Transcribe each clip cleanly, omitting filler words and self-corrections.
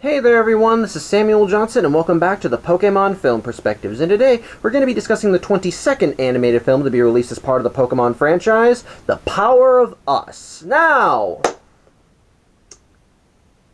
Hey there everyone, this is Samuel Johnson and welcome back to the Pokémon Film Perspectives, and today we're going to be discussing the 22nd animated film to be released as part of the Pokémon franchise, The Power of Us. Now,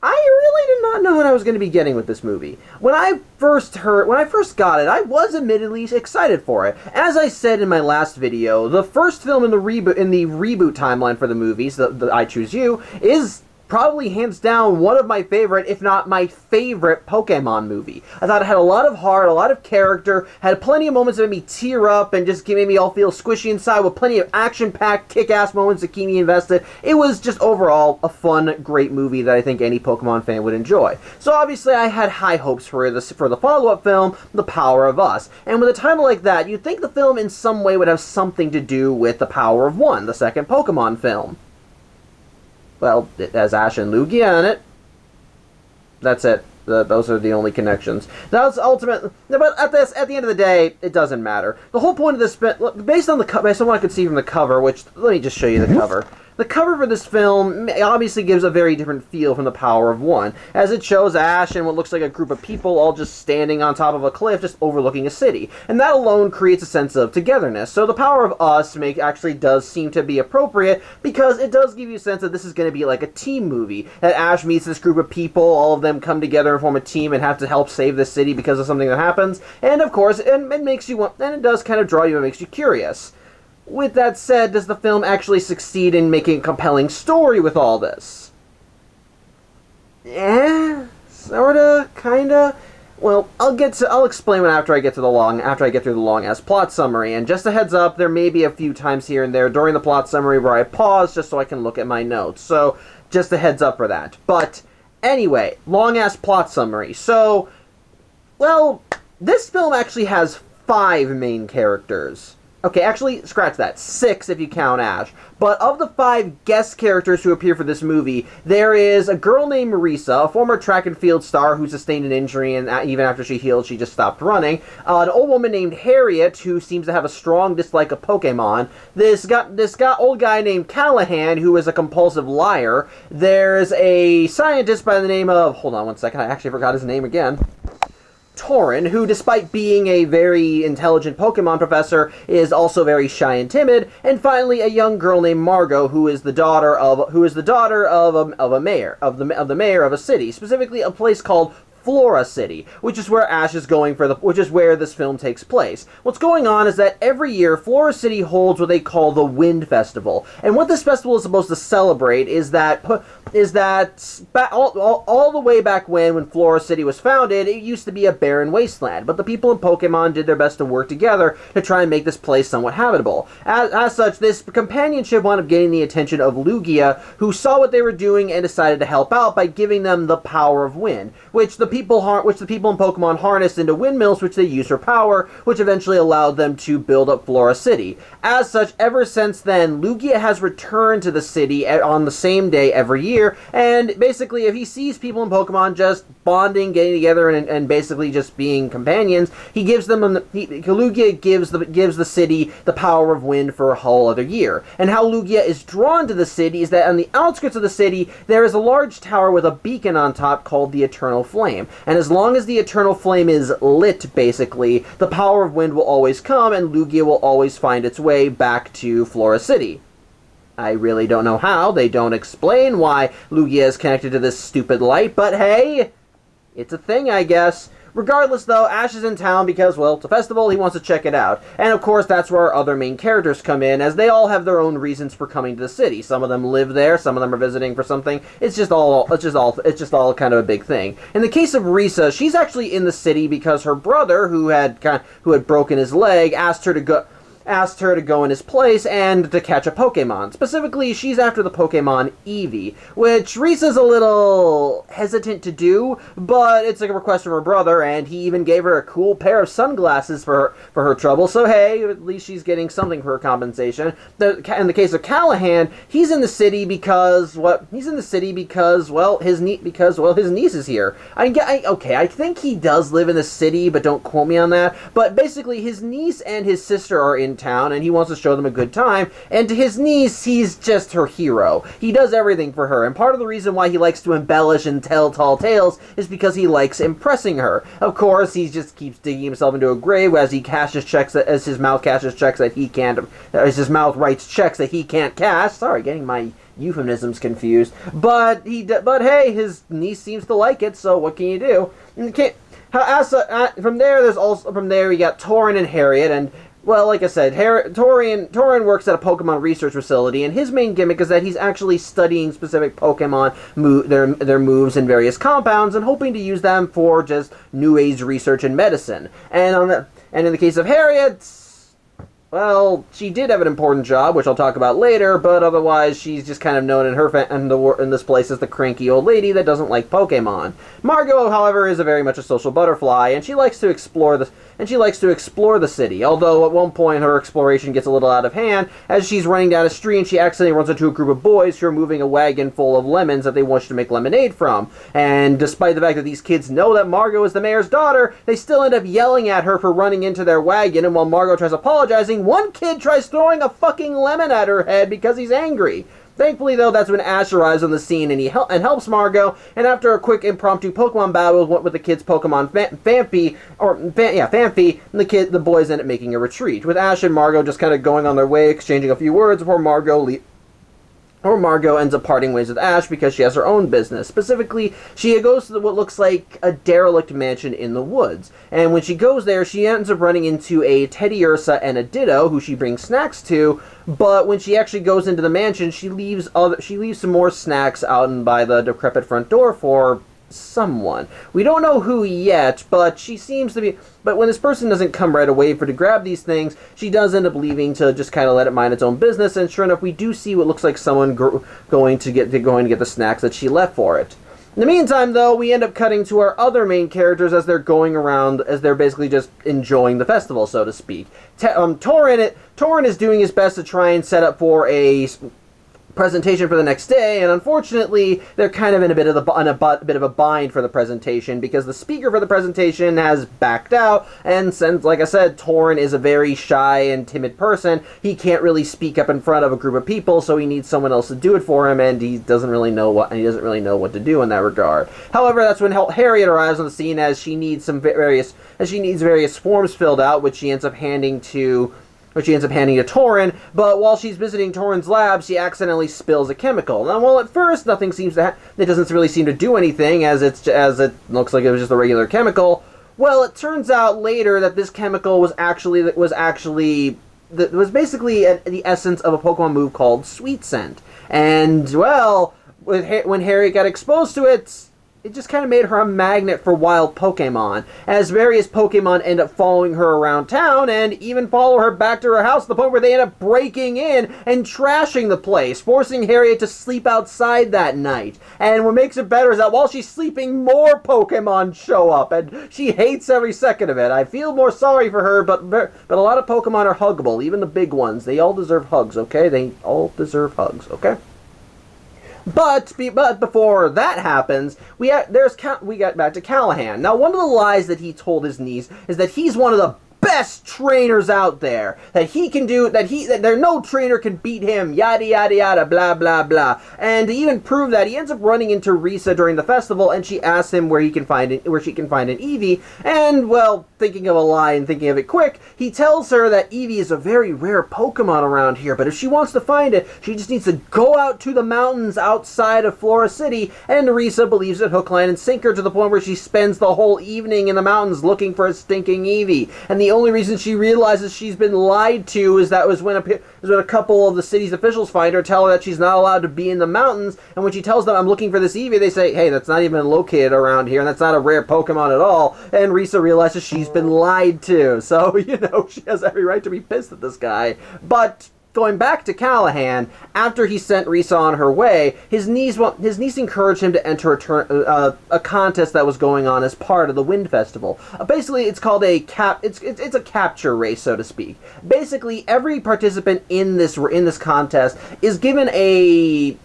I really did not know what I was going to be getting with this movie. When I first got it, I was admittedly excited for it. As I said in my last video, the first film in the reboot timeline for the movies, the I Choose You, is probably hands down one of my favorite, if not my favorite, Pokemon movie. I thought it had a lot of heart, a lot of character, had plenty of moments that made me tear up and just made me all feel squishy inside, with plenty of action-packed, kick-ass moments that keep me invested. It was just overall a fun, great movie that I think any Pokemon fan would enjoy. So obviously I had high hopes for the follow-up film, The Power of Us. And with a title like that, you'd think the film in some way would have something to do with The Power of One, the second Pokemon film. Well, it has Ash and Lugia in it. That's it. Those are the only connections. That's ultimate. But at the end of the day, it doesn't matter. The whole point of this, based on what I could see from the cover, which let me just show you the cover. The cover for this film obviously gives a very different feel from The Power of One, as it shows Ash and what looks like a group of people all just standing on top of a cliff, just overlooking a city. And that alone creates a sense of togetherness. So The Power of Us actually does seem to be appropriate, because it does give you a sense that this is going to be like a team movie. That Ash meets this group of people, all of them come together and form a team and have to help save the city because of something that happens. And of course, it makes you want, and it does kind of draw you and makes you curious. With that said, does the film actually succeed in making a compelling story with all this? Yeah, sorta, kinda. Well, I'll explain after I get through the long ass plot summary. And just a heads up, there may be a few times here and there during the plot summary where I pause just so I can look at my notes. So, just a heads up for that. But anyway, long ass plot summary. So, well, this film actually has 5 main characters. Okay, actually, scratch that. 6 if you count Ash. But of the 5 guest characters who appear for this movie, there is a girl named Marisa, a former track and field star who sustained an injury, and even after she healed, she just stopped running. An old woman named Harriet, who seems to have a strong dislike of Pokemon. This old guy named Callahan, who is a compulsive liar. There's a scientist by the name of... Hold on one second, I actually forgot his name again. Torin, who, despite being a very intelligent Pokemon professor, is also very shy and timid, and finally a young girl named Margot, who is the daughter of a mayor of a city, specifically a place called Flora City, which is where Ash is going which is where this film takes place. What's going on is that every year Flora City holds what they call the Wind Festival, and what this festival is supposed to celebrate is that all the way back when Flora City was founded, it used to be a barren wasteland, but the people in Pokemon did their best to work together to try and make this place somewhat habitable. As such, this companionship wound up getting the attention of Lugia, who saw what they were doing and decided to help out by giving them the power of wind, which the people in Pokemon harnessed into windmills, which they used for power, which eventually allowed them to build up Flora City. As such, ever since then, Lugia has returned to the city on the same day every year, and basically, if he sees people in Pokemon just bonding, getting together, and basically just being companions, Lugia gives the city the power of wind for a whole other year. And how Lugia is drawn to the city is that on the outskirts of the city, there is a large tower with a beacon on top called the Eternal Flame. And as long as the Eternal Flame is lit, basically, the power of wind will always come, and Lugia will always find its way back to Flora City. I really don't know how. They don't explain why Lugia is connected to this stupid light, but hey, it's a thing, I guess. Regardless, though, Ash is in town because, well, it's a festival, he wants to check it out. And of course, that's where our other main characters come in, as they all have their own reasons for coming to the city. Some of them live there, some of them are visiting for something. It's just all kind of a big thing. In the case of Risa, she's actually in the city because her brother, who had broken his leg, asked her to go in his place and to catch a Pokemon. Specifically, she's after the Pokemon Eevee, which Risa's a little hesitant to do, but it's a request from her brother, and he even gave her a cool pair of sunglasses for her trouble, so hey, at least she's getting something for her compensation. In the case of Callahan, he's in the city because his niece is here. I think he does live in the city, but don't quote me on that, but basically his niece and his sister are in in town, and he wants to show them a good time. And to his niece, he's just her hero. He does everything for her, and part of the reason why he likes to embellish and tell tall tales is because he likes impressing her. Of course, he just keeps digging himself into a grave as he cashes checks as his mouth cashes checks that he can't, as his mouth writes checks that he can't cash. Sorry, getting my euphemisms confused. But hey, his niece seems to like it, so what can you do? From there we got Torin and Harriet, and well, like I said, Torin works at a Pokemon research facility, and his main gimmick is that he's actually studying specific Pokemon, their moves and various compounds, and hoping to use them for just new age research and medicine. And in the case of Harriet, well, she did have an important job, which I'll talk about later, but otherwise she's just kind of known in this place as the cranky old lady that doesn't like Pokemon. Margot, however, is very much a social butterfly, and she likes to explore the city, although at one point her exploration gets a little out of hand as she's running down a street and she accidentally runs into a group of boys who are moving a wagon full of lemons that they want you to make lemonade from. And despite the fact that these kids know that Margot is the mayor's daughter, they still end up yelling at her for running into their wagon, and while Margot tries apologizing, one kid tries throwing a fucking lemon at her head because he's angry. Thankfully, though, that's when Ash arrives on the scene and helps Margot, and after a quick impromptu Pokemon battle with the kids' Pokemon Phanpy, the boys end up making a retreat, with Ash and Margot just kind of going on their way, exchanging a few words before Margot ends up parting ways with Ash because she has her own business. Specifically, she goes to what looks like a derelict mansion in the woods. And when she goes there, she ends up running into a Teddiursa and a Ditto, who she brings snacks to. But when she actually goes into the mansion, she leaves some more snacks out by the decrepit front door for someone. We don't know who yet, but she seems to be. But when this person doesn't come right away to grab these things, she does end up leaving to just kind of let it mind its own business. And sure enough, we do see what looks like someone going to get the snacks that she left for it. In the meantime, though, we end up cutting to our other main characters as they're going around, as they're basically just enjoying the festival, so to speak. Torin is doing his best to try and set up for a presentation for the next day, and unfortunately they're kind of in a bit of a bind for the presentation because the speaker for the presentation has backed out, and since, like I said, Torin is a very shy and timid person, he can't really speak up in front of a group of people, so he needs someone else to do it for him, and he doesn't really know what to do in that regard. However, that's when Harriet arrives on the scene as she needs various forms filled out, which she ends up handing to Torin, but while she's visiting Torin's lab, she accidentally spills a chemical. Now, while at first it doesn't really seem to do anything, as it looks like it was just a regular chemical, well, it turns out later that this chemical was basically the essence of a Pokemon move called Sweet Scent. And, well, when Harry got exposed to it just kind of made her a magnet for wild Pokemon, as various Pokemon end up following her around town and even follow her back to her house to the point where they end up breaking in and trashing the place, forcing Harriet to sleep outside that night. And what makes it better is that while she's sleeping, more Pokemon show up, and she hates every second of it. I feel more sorry for her, but a lot of Pokemon are huggable, even the big ones. They all deserve hugs, okay? They all deserve hugs, okay? But before that happens, we got back to Callahan. Now, one of the lies that he told his niece is that he's one of the best trainers out there. That no trainer can beat him. Yada yada yada. Blah blah blah. And to even prove that, he ends up running into Risa during the festival, and she asks him where she can find an Eevee. And well, thinking of a lie and thinking of it quick, he tells her that Eevee is a very rare Pokemon around here. But if she wants to find it, she just needs to go out to the mountains outside of Flora City. And Risa believes it hook, line, and sinker to the point where she spends the whole evening in the mountains looking for a stinking Eevee. And the only reason she realizes she's been lied to is when a couple of the city's officials find her, tell her that she's not allowed to be in the mountains, and when she tells them, I'm looking for this Eevee, they say, hey, that's not even located around here, and that's not a rare Pokemon at all, and Risa realizes she's been lied to, so, she has every right to be pissed at this guy. But going back to Callahan, after he sent Risa on her way, his niece encouraged him to enter a contest that was going on as part of the Wind Festival. Basically, it's called it's a capture race, so to speak. Basically, every participant in this contest is given a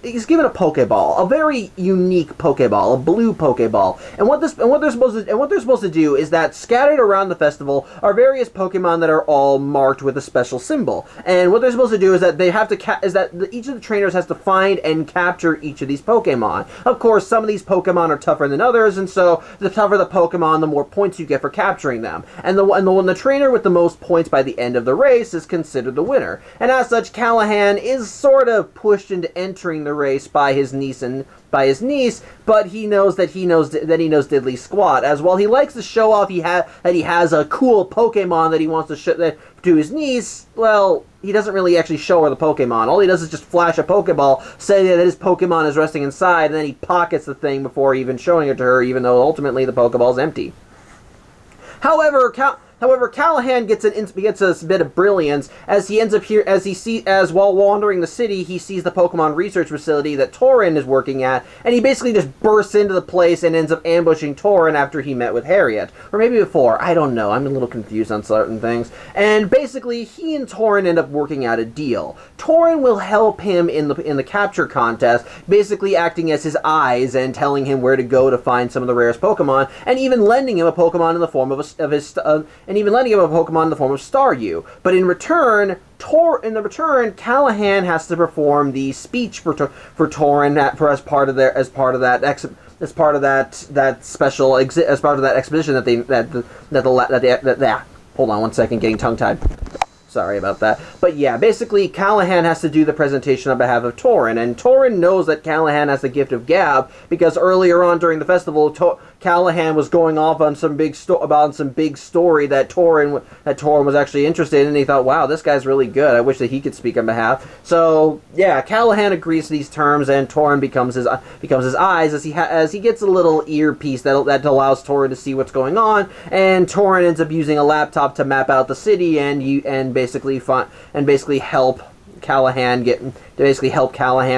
he's given a Pokeball, a very unique Pokeball, a blue Pokeball. And what they're supposed to do is that scattered around the festival are various Pokemon that are all marked with a special symbol. And what they're supposed to do is that they have to each of the trainers has to find and capture each of these Pokemon. Of course, some of these Pokemon are tougher than others, and so the tougher the Pokemon, the more points you get for capturing them. And the trainer with the most points by the end of the race is considered the winner. And as such, Callahan is sort of pushed into entering the race by his niece, but he knows diddly squat. As well, he likes to show off that he has a cool Pokemon that he wants to show to his niece. Well, he doesn't really actually show her the Pokemon. All he does is just flash a Pokeball, say that his Pokemon is resting inside, and then he pockets the thing before even showing it to her, even though ultimately the Pokeball's empty. However, Callahan gets a bit of brilliance as he ends up here as while wandering the city, he sees the Pokemon research facility that Torin is working at, and he basically just bursts into the place and ends up ambushing Torin after he met with Harriet, or maybe before. I don't know. I'm a little confused on certain things. And basically, he and Torin end up working out a deal. Torin will help him in the capture contest, basically acting as his eyes and telling him where to go to find some of the rarest Pokemon, and even lending him a Pokemon in the form of Staryu. But in return, Callahan has to perform the speech for Torin as part of that expedition hold on one second, getting tongue-tied. Sorry about that. But yeah, basically, Callahan has to do the presentation on behalf of Torin, and Torin knows that Callahan has the gift of gab, because earlier on during the festival, Callahan was going off on some big story that Torin was actually interested in, and he thought, wow, this guy's really good. I wish that he could speak on behalf. So, yeah, Callahan agrees to these terms, and Torin becomes his eyes as he gets a little earpiece that allows Torin to see what's going on, and Torin ends up using a laptop to map out the city and basically help Callahan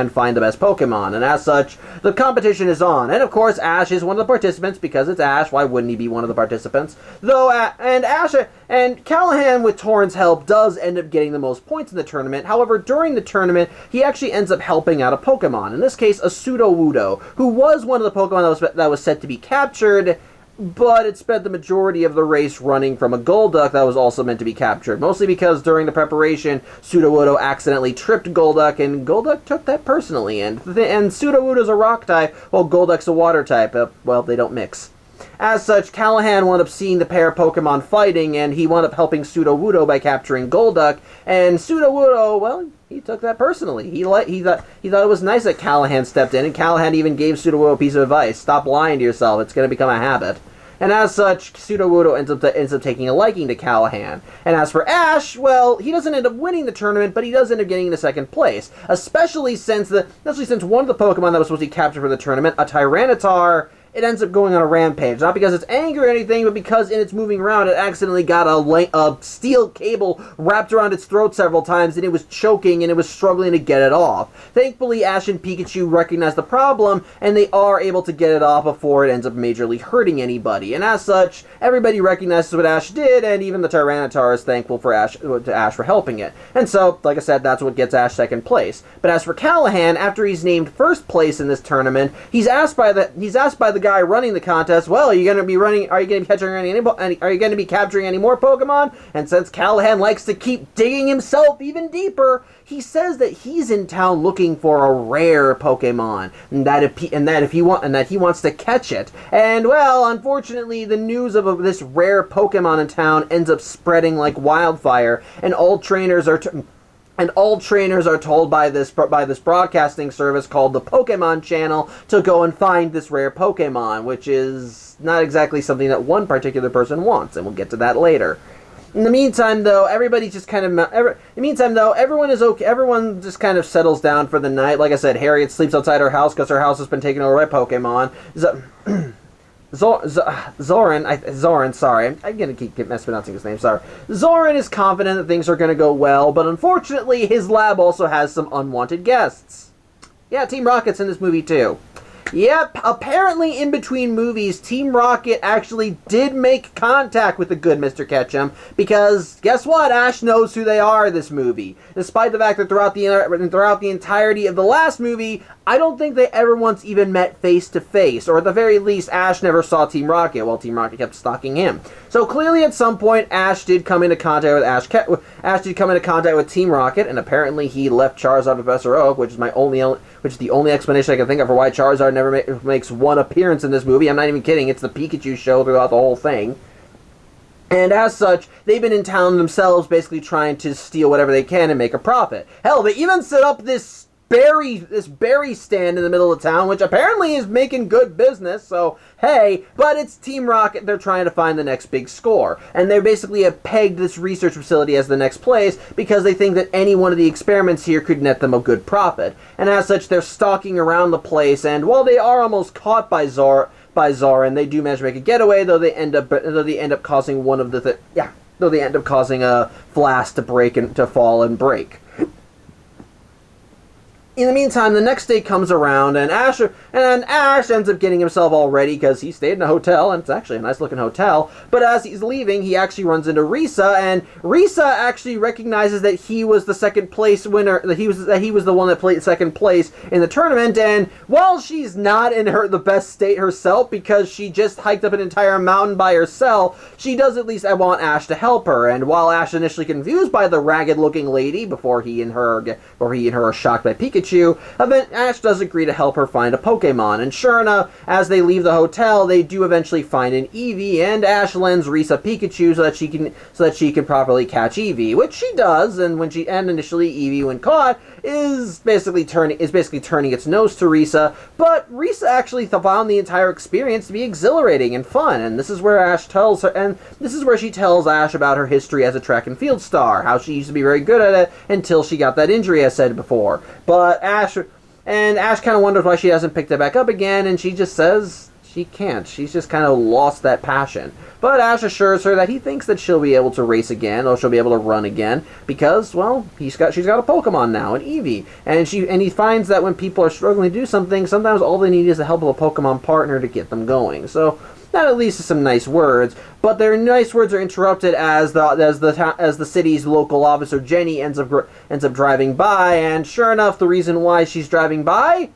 find the best Pokemon. And as such, the competition is on. And of course, Ash is one of the participants, because it's Ash. Why wouldn't he be one of the participants? And Callahan, with Torin's help, does end up getting the most points in the tournament. However, during the tournament, he actually ends up helping out a Pokemon. In this case, a Sudowoodo, who was one of the Pokemon that was set to be captured, but it spent the majority of the race running from a Golduck that was also meant to be captured. Mostly because during the preparation, Sudowoodo accidentally tripped Golduck, and Golduck took that personally. And Sudowoodo's a rock type, while Golduck's a water type. Well, they don't mix. As such, Callahan wound up seeing the pair of Pokemon fighting, and he wound up helping Sudowoodo by capturing Golduck. And Sudowoodo, well, he took that personally. He thought it was nice that Callahan stepped in, and Callahan even gave Sudowoodo a piece of advice: stop lying to yourself. It's going to become a habit. And as such, Sudowoodo ends up taking a liking to Callahan. And as for Ash, well, he doesn't end up winning the tournament, but he does end up getting into second place. Especially since one of the Pokemon that was supposed to be captured for the tournament, a Tyranitar, it ends up going on a rampage. Not because it's angry or anything, but because in its moving around, it accidentally got a steel cable wrapped around its throat several times, and it was choking, and it was struggling to get it off. Thankfully, Ash and Pikachu recognize the problem, and they are able to get it off before it ends up majorly hurting anybody. And as such, everybody recognizes what Ash did, and even the Tyranitar is thankful to Ash for helping it. And so, like I said, that's what gets Ash second place. But as for Callahan, after he's named first place in this tournament, he's asked by the guy running the contest, well, are you going to be capturing any more Pokemon? And since Callahan likes to keep digging himself even deeper, he says that he's in town looking for a rare Pokemon, and that he wants to catch it. And well, unfortunately, the news of this rare Pokemon in town ends up spreading like wildfire, and all trainers are told by this broadcasting service called the Pokémon Channel to go and find this rare Pokémon, which is not exactly something that one particular person wants, and we'll get to that later. In the meantime, though, everyone is okay. Everyone just kind of settles down for the night. Like I said, Harriet sleeps outside her house because her house has been taken over by Pokémon. Zoran, sorry. I'm going to keep mispronouncing his name, sorry. Zoran is confident that things are going to go well, but unfortunately his lab also has some unwanted guests. Yeah, Team Rocket's in this movie too. Yep, apparently in between movies, Team Rocket actually did make contact with the good Mr. Ketchum, because guess what? Ash knows who they are in this movie. Despite the fact that throughout the entirety of the last movie, I don't think they ever once even met face to face, or at the very least, Ash never saw Team Rocket while Team Rocket kept stalking him. So clearly, at some point, Ash did come into contact with Ash did come into contact with Team Rocket, and apparently he left Charizard with Professor Oak, which is the only explanation I can think of for why Charizard never makes one appearance in this movie. I'm not even kidding. It's the Pikachu show throughout the whole thing. And as such, they've been in town themselves, basically trying to steal whatever they can and make a profit. Hell, they even set up this berry stand in the middle of town, which apparently is making good business, so hey, but it's Team Rocket. They're trying to find the next big score, and they basically have pegged this research facility as the next place because they think that any one of the experiments here could net them a good profit. And as such, they're stalking around the place, and while they are almost caught by Zoran, they do manage to make a getaway, though they end up causing a flask to fall and break. In the meantime, the next day comes around, and Ash ends up getting himself all ready because he stayed in a hotel, and it's actually a nice-looking hotel. But as he's leaving, he actually runs into Risa, and Risa actually recognizes that he was the second place winner, that he was the one that played second place in the tournament. And while she's not in the best state herself because she just hiked up an entire mountain by herself, she does at least want Ash to help her. And while Ash initially confused by the ragged-looking lady before he and her are shocked by Pikachu, Ash does agree to help her find a Pokemon, and sure enough, as they leave the hotel, they do eventually find an Eevee, and Ash lends Risa Pikachu so that she can properly catch Eevee, which she does, and initially Eevee, when caught, is basically turning its nose to Risa, but Risa actually found the entire experience to be exhilarating and fun, and this is where she tells Ash about her history as a track and field star, how she used to be very good at it until she got that injury, as said before. But Ash kind of wonders why she hasn't picked it back up again, and she just says she can't. She's just kind of lost that passion. But Ash assures her that he thinks that she'll be able to race again, or she'll be able to run again, because, well, she's got a Pokemon now, an Eevee. And he finds that when people are struggling to do something, sometimes all they need is the help of a Pokemon partner to get them going. So that at least is some nice words, but their nice words are interrupted as the city's local officer Jenny ends up driving by, and sure enough, the reason why she's driving by,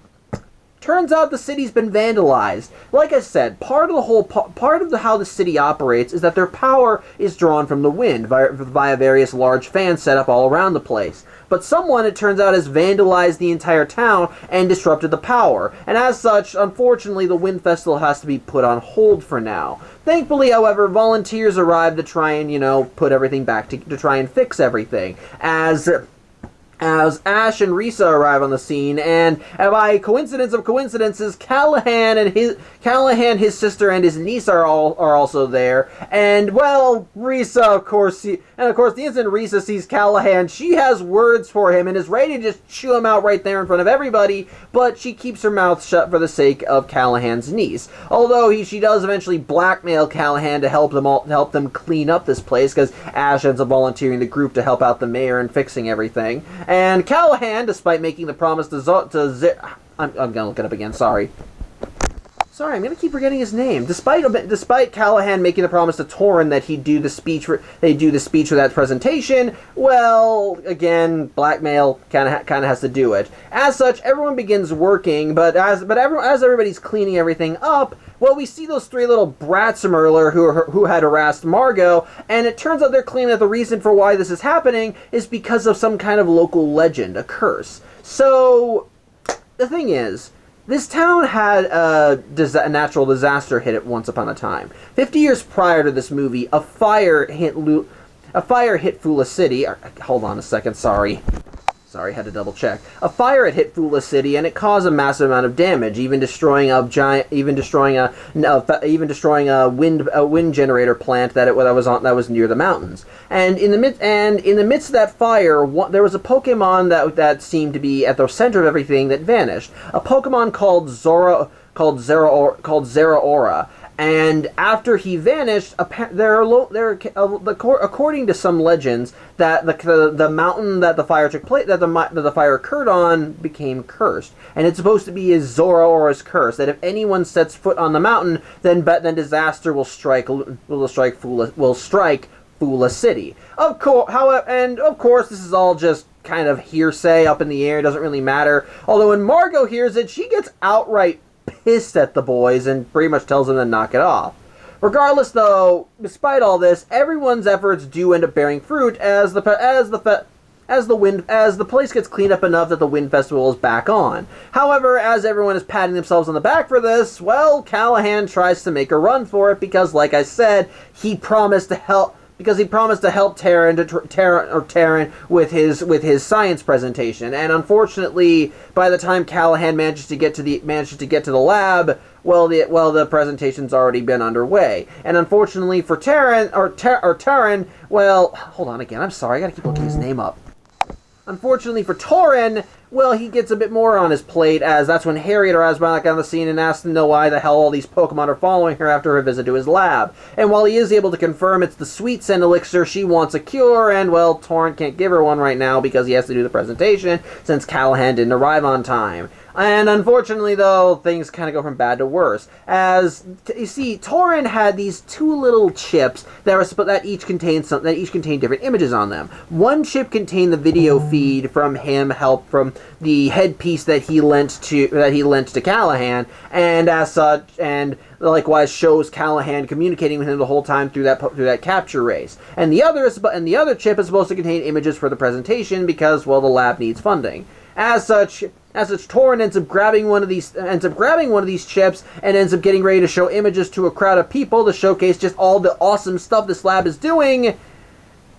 turns out the city's been vandalized. Like I said, part of how the city operates is that their power is drawn from the wind via various large fans set up all around the place. But someone, it turns out, has vandalized the entire town and disrupted the power. And as such, unfortunately, the Wind Festival has to be put on hold for now. Thankfully, however, volunteers arrive to try and, put everything back to try and fix everything. As Ash and Risa arrive on the scene, and by coincidence of coincidences, Callahan, his sister, and his niece are also there. And well, Risa, of course, the instant Risa sees Callahan, she has words for him and is ready to just chew him out right there in front of everybody. But she keeps her mouth shut for the sake of Callahan's niece. Although she does eventually blackmail Callahan to help them clean up this place, because Ash ends up volunteering the group to help out the mayor in fixing everything. And Callahan, despite making the promise I'm gonna look it up again, sorry, I'm gonna keep forgetting his name. Despite Callahan making the promise to Torin that he'd do the speech for that presentation, well, again, blackmail kind of has to do it. As such, everyone begins working, but as everybody's cleaning everything up, well, we see those three little brats from earlier who had harassed Margot, and it turns out they're claiming that the reason for why this is happening is because of some kind of local legend, a curse. So, the thing is, this town had a natural disaster hit it once upon a time. 50 years prior to this movie, a fire hit Fula City. Hold on a second, sorry, had to double check. A fire had hit Fula City, and it caused a massive amount of damage, even destroying a wind generator plant that was near the mountains. And in the midst of that fire, there was a Pokemon that seemed to be at the center of everything that vanished. A Pokemon called Zeraora. And after he vanished, according to some legends, that the mountain that the fire took place, that the fire occurred on, became cursed, and it's supposed to be his Zoroark's curse. That if anyone sets foot on the mountain, then disaster will strike Fula City. Of course, this is all just kind of hearsay up in the air. It doesn't really matter. Although when Margot hears it, she gets outright pissed at the boys and pretty much tells them to knock it off. Regardless, though, despite all this, everyone's efforts do end up bearing fruit as the place gets cleaned up enough that the Wind Festival is back on. However, as everyone is patting themselves on the back for this, well, Callahan tries to make a run for it because, like I said, he promised to help Terran with his science presentation, and unfortunately, by the time Callahan manages to get to the lab, the presentation's already been underway. And unfortunately for Terran, well, hold on again. I'm sorry, I gotta keep looking his name up. Unfortunately for Torin, well, he gets a bit more on his plate, as that's when Harriet arrives back on the scene and asks to know why the hell all these Pokemon are following her after her visit to his lab. And while he is able to confirm it's the Sweet Scent Elixir she wants a cure, and, well, Torin can't give her one right now because he has to do the presentation, since Callahan didn't arrive on time. And unfortunately, though, things kind of go from bad to worse. As you see, Torin had these two little chips that each contained different images on them. One chip contained the video feed from the headpiece that he lent to Callahan, and as such, and likewise shows Callahan communicating with him the whole time through that capture race. And the other chip is supposed to contain images for the presentation because, well, the lab needs funding. As such, Torin ends up grabbing one of these chips and ends up getting ready to show images to a crowd of people to showcase just all the awesome stuff this lab is doing.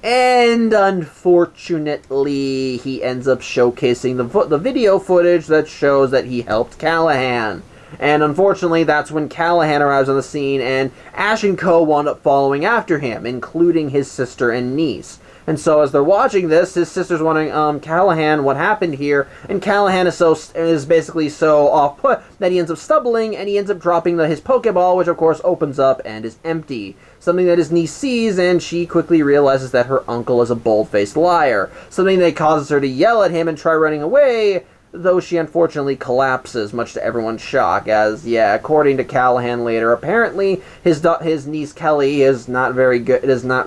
And unfortunately, he ends up showcasing the video footage that shows that he helped Callahan. And unfortunately, that's when Callahan arrives on the scene, and Ash and Co. wind up following after him, including his sister and niece. And so as they're watching this, his sister's wondering, Callahan, what happened here? And Callahan is basically so off-put that he ends up stumbling, and he ends up dropping his Pokeball, which of course opens up and is empty. Something that his niece sees, and she quickly realizes that her uncle is a bold-faced liar. Something that causes her to yell at him and try running away, though she unfortunately collapses, much to everyone's shock, as, according to Callahan later, apparently his niece Kelly is not very good, doesn't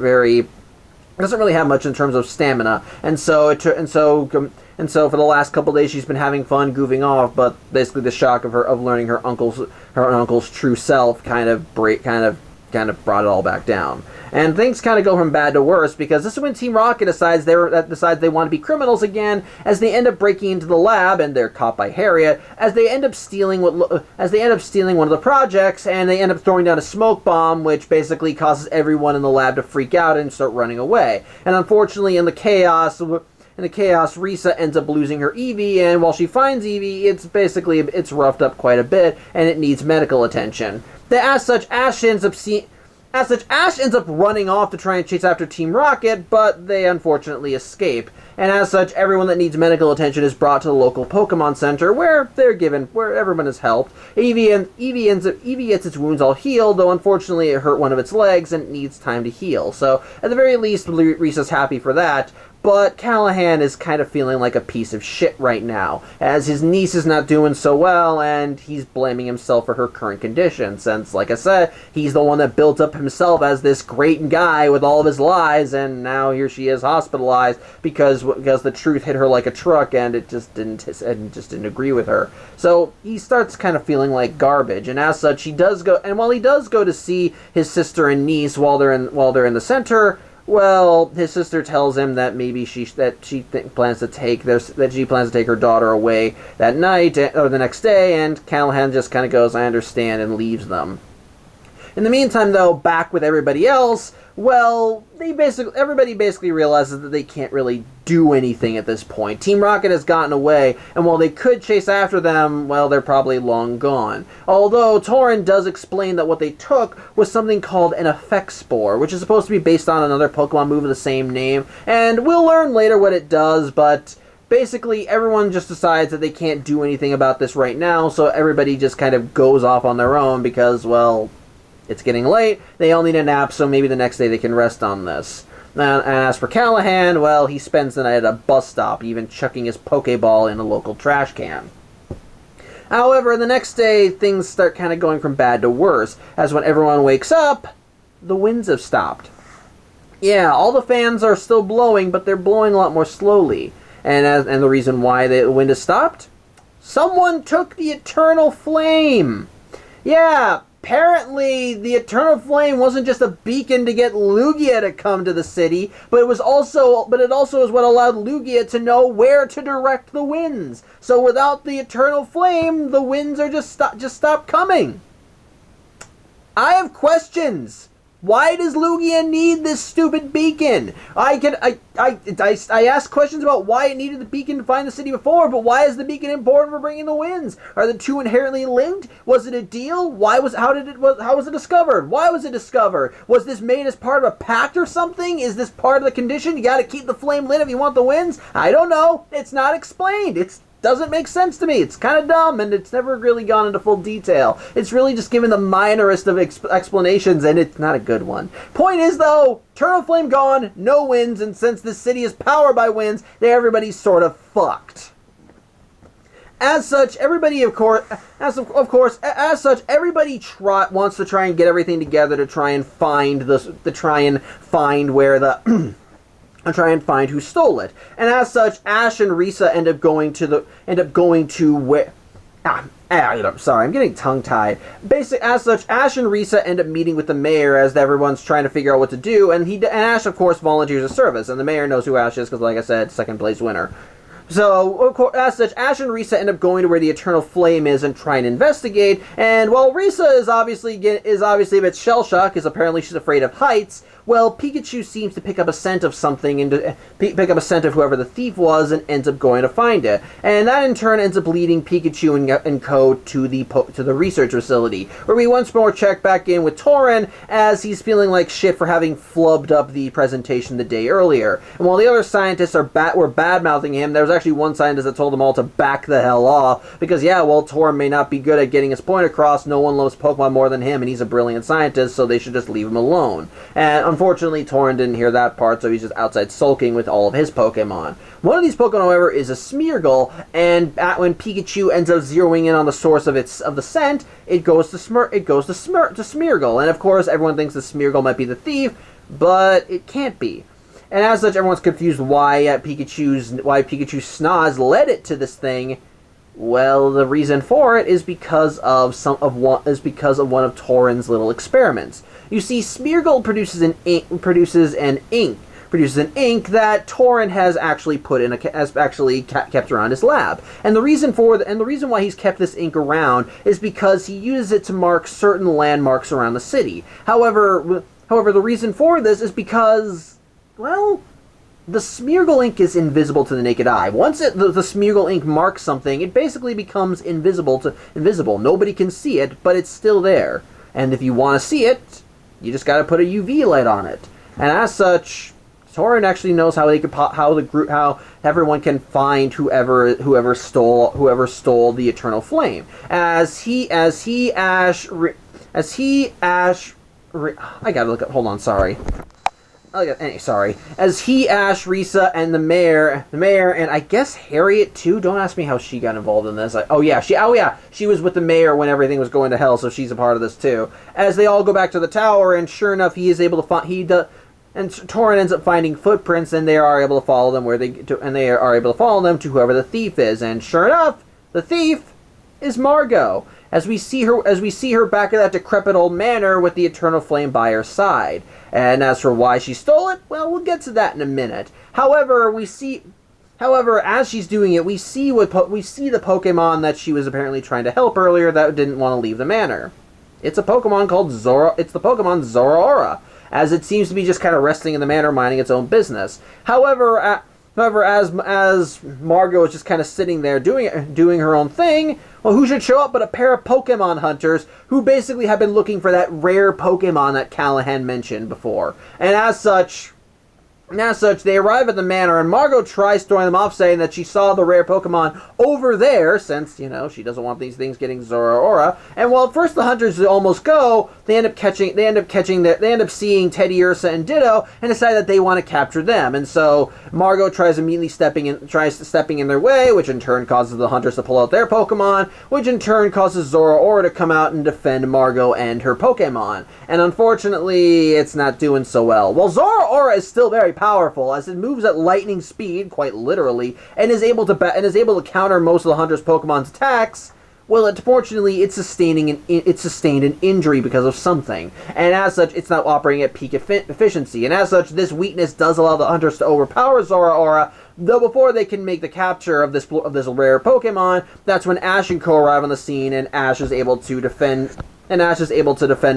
really have much in terms of stamina, and so for the last couple days she's been having fun goofing off, but basically the shock of learning her uncle's true self kind of brought it all back down. And things kind of go from bad to worse, because this is when Team Rocket decides they want to be criminals again, as they end up breaking into the lab, and they're caught by Harriet, as they end up stealing one of the projects, and they end up throwing down a smoke bomb, which basically causes everyone in the lab to freak out and start running away. And unfortunately, in the chaos, Risa ends up losing her Eevee, and while she finds Eevee, it's roughed up quite a bit, and it needs medical attention. As such, Ash ends up running off to try and chase after Team Rocket, but they unfortunately escape. And as such, everyone that needs medical attention is brought to the local Pokemon Center, where everyone is helped. Eevee gets its wounds all healed, though unfortunately it hurt one of its legs and it needs time to heal. So at the very least, Risa's happy for that. But Callahan is kind of feeling like a piece of shit right now, as his niece is not doing so well, and he's blaming himself for her current condition, since, like I said, he's the one that built up himself as this great guy with all of his lies, and now here she is hospitalized because the truth hit her like a truck, and it just didn't agree with her. So he starts kind of feeling like garbage, and as such, while he does go to see his sister and niece while they're in the center, well, his sister tells him that maybe she plans to take her daughter away that night or the next day, and Callahan just kind of goes, "I understand," and leaves them. In the meantime, though, back with everybody else, well, everybody basically realizes that they can't really do anything at this point. Team Rocket has gotten away, and while they could chase after them, well, they're probably long gone. Although Torin does explain that what they took was something called an effect spore, which is supposed to be based on another Pokemon move of the same name, and we'll learn later what it does, but basically everyone just decides that they can't do anything about this right now, so everybody just kind of goes off on their own because, well, It's getting late. They all need a nap, so maybe the next day they can rest on this. And as for Callahan, well, he spends the night at a bus stop, even chucking his Pokeball in a local trash can. However, the next day, things start kind of going from bad to worse, as when everyone wakes up, the winds have stopped. Yeah, all the fans are still blowing, but they're blowing a lot more slowly. And the reason why the wind has stopped? Someone took the Eternal Flame! Yeah, apparently the Eternal Flame wasn't just a beacon to get Lugia to come to the city, but it also is what allowed Lugia to know where to direct the winds. So without the Eternal Flame, the winds are just stop coming. I have questions. Why does Lugia need this stupid beacon? I asked questions about why it needed the beacon to find the city before, but why is the beacon important for bringing the winds? Are the two inherently linked? Was it a deal? How was it discovered? Why was it discovered? Was this made as part of a pact or something? Is this part of the condition? You gotta keep the flame lit if you want the winds? I don't know. It's not explained. Doesn't make sense to me. It's kind of dumb, and it's never really gone into full detail. It's really just given the minorest of explanations, and it's not a good one. Point is, though, Eternal Flame gone, no winds, and since this city is powered by winds, everybody's sort of fucked. As such, everybody, everybody wants to try and get everything together to try and find where the and try and find who stole it. And as such, Ash and Risa end up going to where. Sorry, I'm getting tongue-tied. Basically, as such, Ash and Risa end up meeting with the mayor as everyone's trying to figure out what to do, and Ash, of course, volunteers a service, and the mayor knows who Ash is because, like I said, second place winner. So, of course, as such, Ash and Risa end up going to where the Eternal Flame is and try and investigate, and while Risa is obviously a bit shell-shocked, because apparently she's afraid of heights, well, Pikachu seems to pick up a scent of something, and pick up a scent of whoever the thief was, and ends up going to find it. And that, in turn, ends up leading Pikachu and Co. to the research facility, where we once more check back in with Tauren, as he's feeling like shit for having flubbed up the presentation the day earlier. And while the other scientists were bad-mouthing him, there was actually one scientist that told them all to back the hell off, because, yeah, well, Tauren may not be good at getting his point across, no one loves Pokemon more than him, and he's a brilliant scientist, so they should just leave him alone. And unfortunately, Tauren didn't hear that part, so he's just outside sulking with all of his Pokemon. One of these Pokemon, however, is a Smeargle, and when Pikachu ends up zeroing in on the source of the scent, it goes to Smeargle. And of course, everyone thinks the Smeargle might be the thief, but it can't be. And as such, everyone's confused why Pikachu's Snoz led it to this thing. Well, the reason for it is because of one of Tauren's little experiments. You see, Smeargle produces an ink that Tauren has actually kept around his lab. And the reason why he's kept this ink around is because he uses it to mark certain landmarks around the city. However, the reason for this is because, well, the Smeargle ink is invisible to the naked eye. Once the Smeargle ink marks something, it basically becomes invisible. Nobody can see it, but it's still there. And if you want to see it, you just got to put a UV light on it. And as such, Tauren actually knows how everyone can find whoever stole the Eternal Flame. I gotta look up. Hold on, sorry. As he, Ash, Risa, and the mayor, and I guess Harriet too. Don't ask me how she got involved in this. She was with the mayor when everything was going to hell, so she's a part of this too. As they all go back to the tower, and sure enough, he is able to find. And Tauren ends up finding footprints, and they are able to follow them to whoever the thief is. And sure enough, the thief is Margot. As we see her back at that decrepit old manor with the Eternal Flame by her side. And as for why she stole it, well, we'll get to that in a minute. However, as she's doing it, we see the Pokemon that she was apparently trying to help earlier that didn't want to leave the manor. It's a Pokemon called Zora. It's the Pokemon Zoroark, as it seems to be just kind of resting in the manor, minding its own business. However, as Margot is just kind of sitting there doing her own thing, well, who should show up but a pair of Pokemon hunters who basically have been looking for that rare Pokemon that Callahan mentioned before. And as such, And as such, they arrive at the manor, and Margot tries throwing them off, saying that she saw the rare Pokemon over there, since, she doesn't want these things getting Zoroark. And while at first the hunters almost go, they end up seeing Teddiursa and Ditto, and decide that they want to capture them. And so Margot tries immediately stepping in their way, which in turn causes the hunters to pull out their Pokemon, which in turn causes Zoroark to come out and defend Margot and her Pokemon. And unfortunately, it's not doing so well. While Zoroark is still very powerful, as it moves at lightning speed, quite literally, and is able to counter most of the hunter's Pokemon's attacks. Well, unfortunately, it's sustained an injury because of something, and as such, it's not operating at peak efficiency. And as such, this weakness does allow the hunters to overpower Zoroark. Though before they can make the capture of this rare Pokemon, that's when Ash and Co arrive on the scene, and Ash is able to defend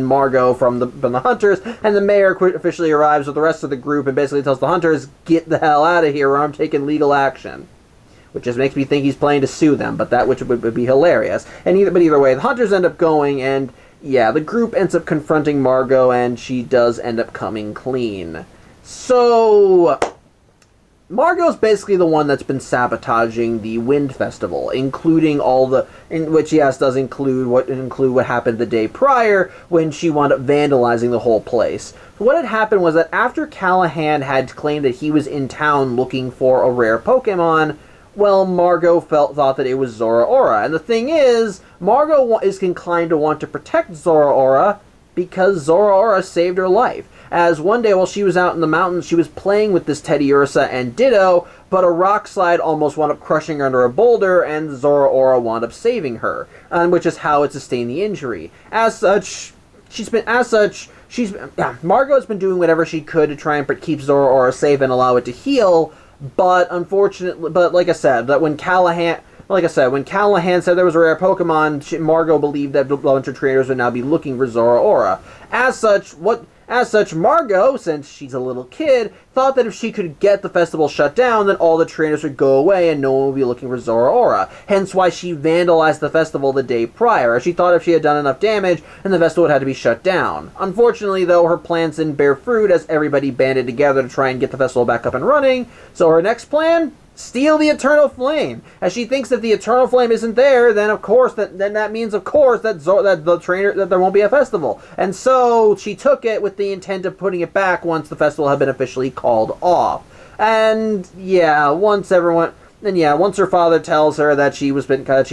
Margot from the hunters, and the mayor officially arrives with the rest of the group and basically tells the hunters, "Get the hell out of here, or I'm taking legal action." Which just makes me think he's planning to sue them, but that would be hilarious. But either way, the hunters end up going, and yeah, the group ends up confronting Margot, and she does end up coming clean. So Margot's basically the one that's been sabotaging the Wind Festival, including which does include what happened the day prior when she wound up vandalizing the whole place. So what had happened was that after Callahan had claimed that he was in town looking for a rare Pokemon, well, Margot thought that it was Zoroark. And the thing is, Margot is inclined to want to protect Zoroark because Zoroark saved her life. As one day while she was out in the mountains, she was playing with this Teddiursa and Ditto, but a rock slide almost wound up crushing her under a boulder, and Zoroark wound up saving her, which is how it sustained the injury. Margot has been doing whatever she could to try and keep Zoroark safe and allow it to heal, but unfortunately, like I said, when Callahan said there was a rare Pokemon, Margot believed that a bunch of trainers would now be looking for Zoroark. As such, Margot, since she's a little kid, thought that if she could get the festival shut down, then all the trainers would go away and no one would be looking for Zoroark. Hence why she vandalized the festival the day prior, as she thought if she had done enough damage, then the festival had to be shut down. Unfortunately, though, her plans didn't bear fruit as everybody banded together to try and get the festival back up and running. So her next plan? Steal the Eternal Flame. As she thinks that the Eternal Flame isn't there, then that means that there won't be a festival. And so she took it with the intent of putting it back once the festival had been officially called off. And yeah, once her father tells her that she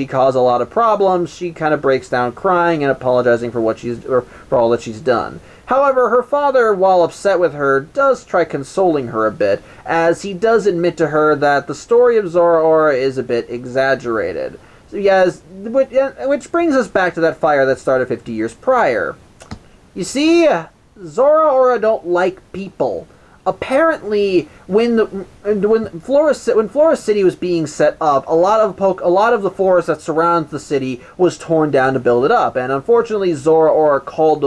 caused a lot of problems, she kind of breaks down crying and apologizing for all that she's done. However, her father, while upset with her, does try consoling her a bit, as he does admit to her that the story of Zoroark is a bit exaggerated. So yes, which brings us back to that fire that started 50 years prior. You see, Zoroark don't like people. Apparently, when Flora City was being set up, a lot of the forest that surrounds the city was torn down to build it up, and unfortunately, Zoroark called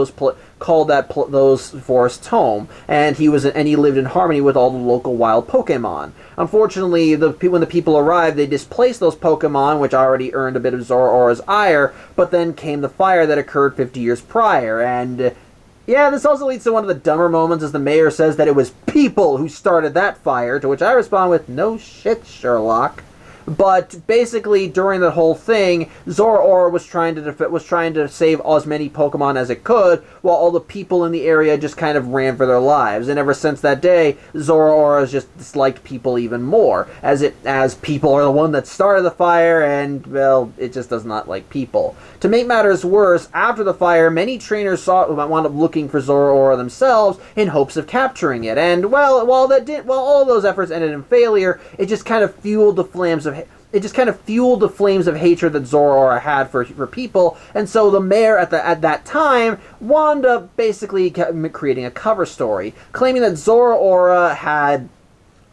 those forests home, and he lived in harmony with all the local wild Pokemon. Unfortunately, when the people arrived, they displaced those Pokemon, which already earned a bit of Zoroark's ire. But then came the fire that occurred 50 years prior, and yeah, this also leads to one of the dumber moments as the mayor says that it was people who started that fire, to which I respond with, "No shit, Sherlock." But basically, during the whole thing, Zoroark was trying to save as many Pokemon as it could, while all the people in the area just kind of ran for their lives. And ever since that day, Zoroark has just disliked people even more, as people are the one that started the fire, and well, it just does not like people. To make matters worse, after the fire, many trainers wound up looking for Zoroark themselves in hopes of capturing it. And while all those efforts ended in failure, it just kind of fueled the flames of hatred that Zoroark had for people, and so the mayor at that time wound up basically creating a cover story, claiming that Zoroark had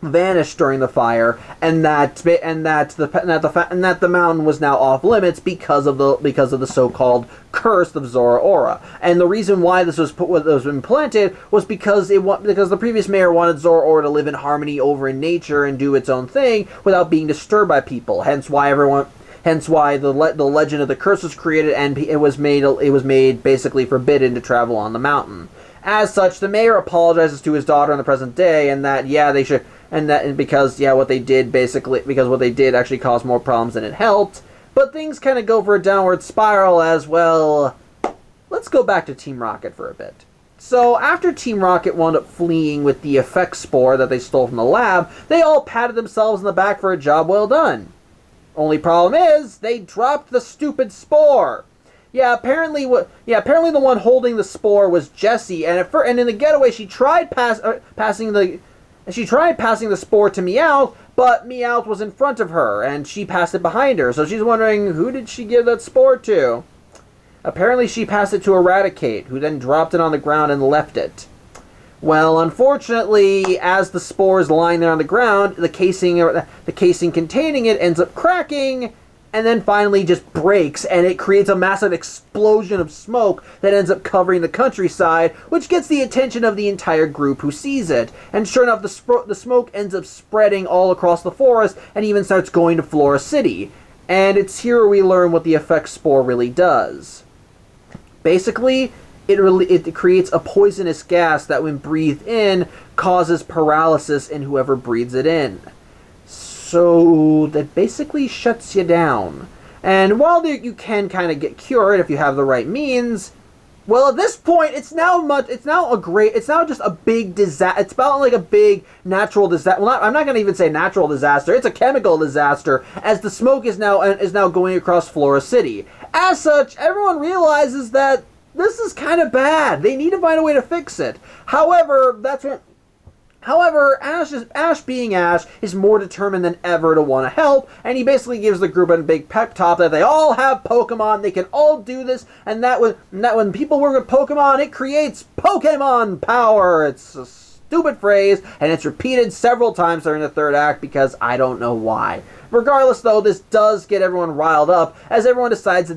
vanished during the fire, and that the mountain was now off limits because of the so-called curse of Zoroark. And the reason why this was implanted was because the previous mayor wanted Zoroark to live in harmony over in nature and do its own thing without being disturbed by people. Hence why hence why the legend of the curse was created, and it was made basically forbidden to travel on the mountain. As such, the mayor apologizes to his daughter in the present day, and that they should, because what they did actually caused more problems than it helped. But things kind of go for a downward spiral as well. Let's go back to Team Rocket for a bit. So after Team Rocket wound up fleeing with the effect spore that they stole from the lab, they all patted themselves on the back for a job well done. Only problem is, they dropped the stupid spore. Apparently the one holding the spore was Jessie, and in the getaway she tried passing the spore to Meowth, but Meowth was in front of her, and she passed it behind her. So she's wondering, who did she give that spore to? Apparently she passed it to Eradicate, who then dropped it on the ground and left it. Well, unfortunately, as the spore is lying there on the ground, the casing containing it ends up cracking, and then finally just breaks, and it creates a massive explosion of smoke that ends up covering the countryside, which gets the attention of the entire group who sees it. And sure enough, the smoke ends up spreading all across the forest, and even starts going to Flora City. And it's here we learn what the effect spore really does. Basically, it creates a poisonous gas that when breathed in, causes paralysis in whoever breathes it in. So that basically shuts you down. And while you can kind of get cured if you have the right means, well, at this point, it's now just a big disaster. It's about like a big natural disaster. Well, I'm not going to even say natural disaster. It's a chemical disaster, as the smoke is now going across Flora City. As such, everyone realizes that this is kind of bad. They need to find a way to fix it. However, Ash being Ash, is more determined than ever to want to help, and he basically gives the group a big pep talk that they all have Pokemon, they can all do this, and that when people work with Pokemon, it creates Pokemon power. It's a stupid phrase, and it's repeated several times during the third act because I don't know why. Regardless, though, this does get everyone riled up as everyone starts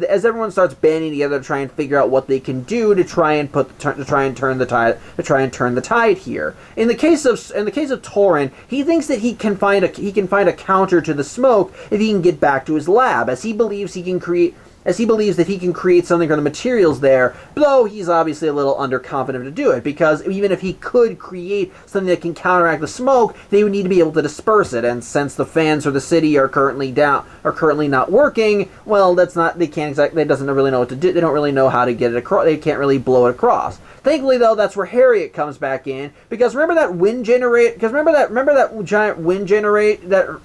banding together to try and figure out what they can do to try and turn the tide here. In the case of Tauren, he thinks that he can find a counter to the smoke if he can get back to his lab, as he believes that he can create something from the materials there, though he's obviously a little underconfident to do it, because even if he could create something that can counteract the smoke, they would need to be able to disperse it, and since the fans for the city are currently not working, well, they doesn't really know what to do, they don't really know how to get it across, they can't really blow it across. Thankfully, though, that's where Harriet comes back in, because remember that giant wind generator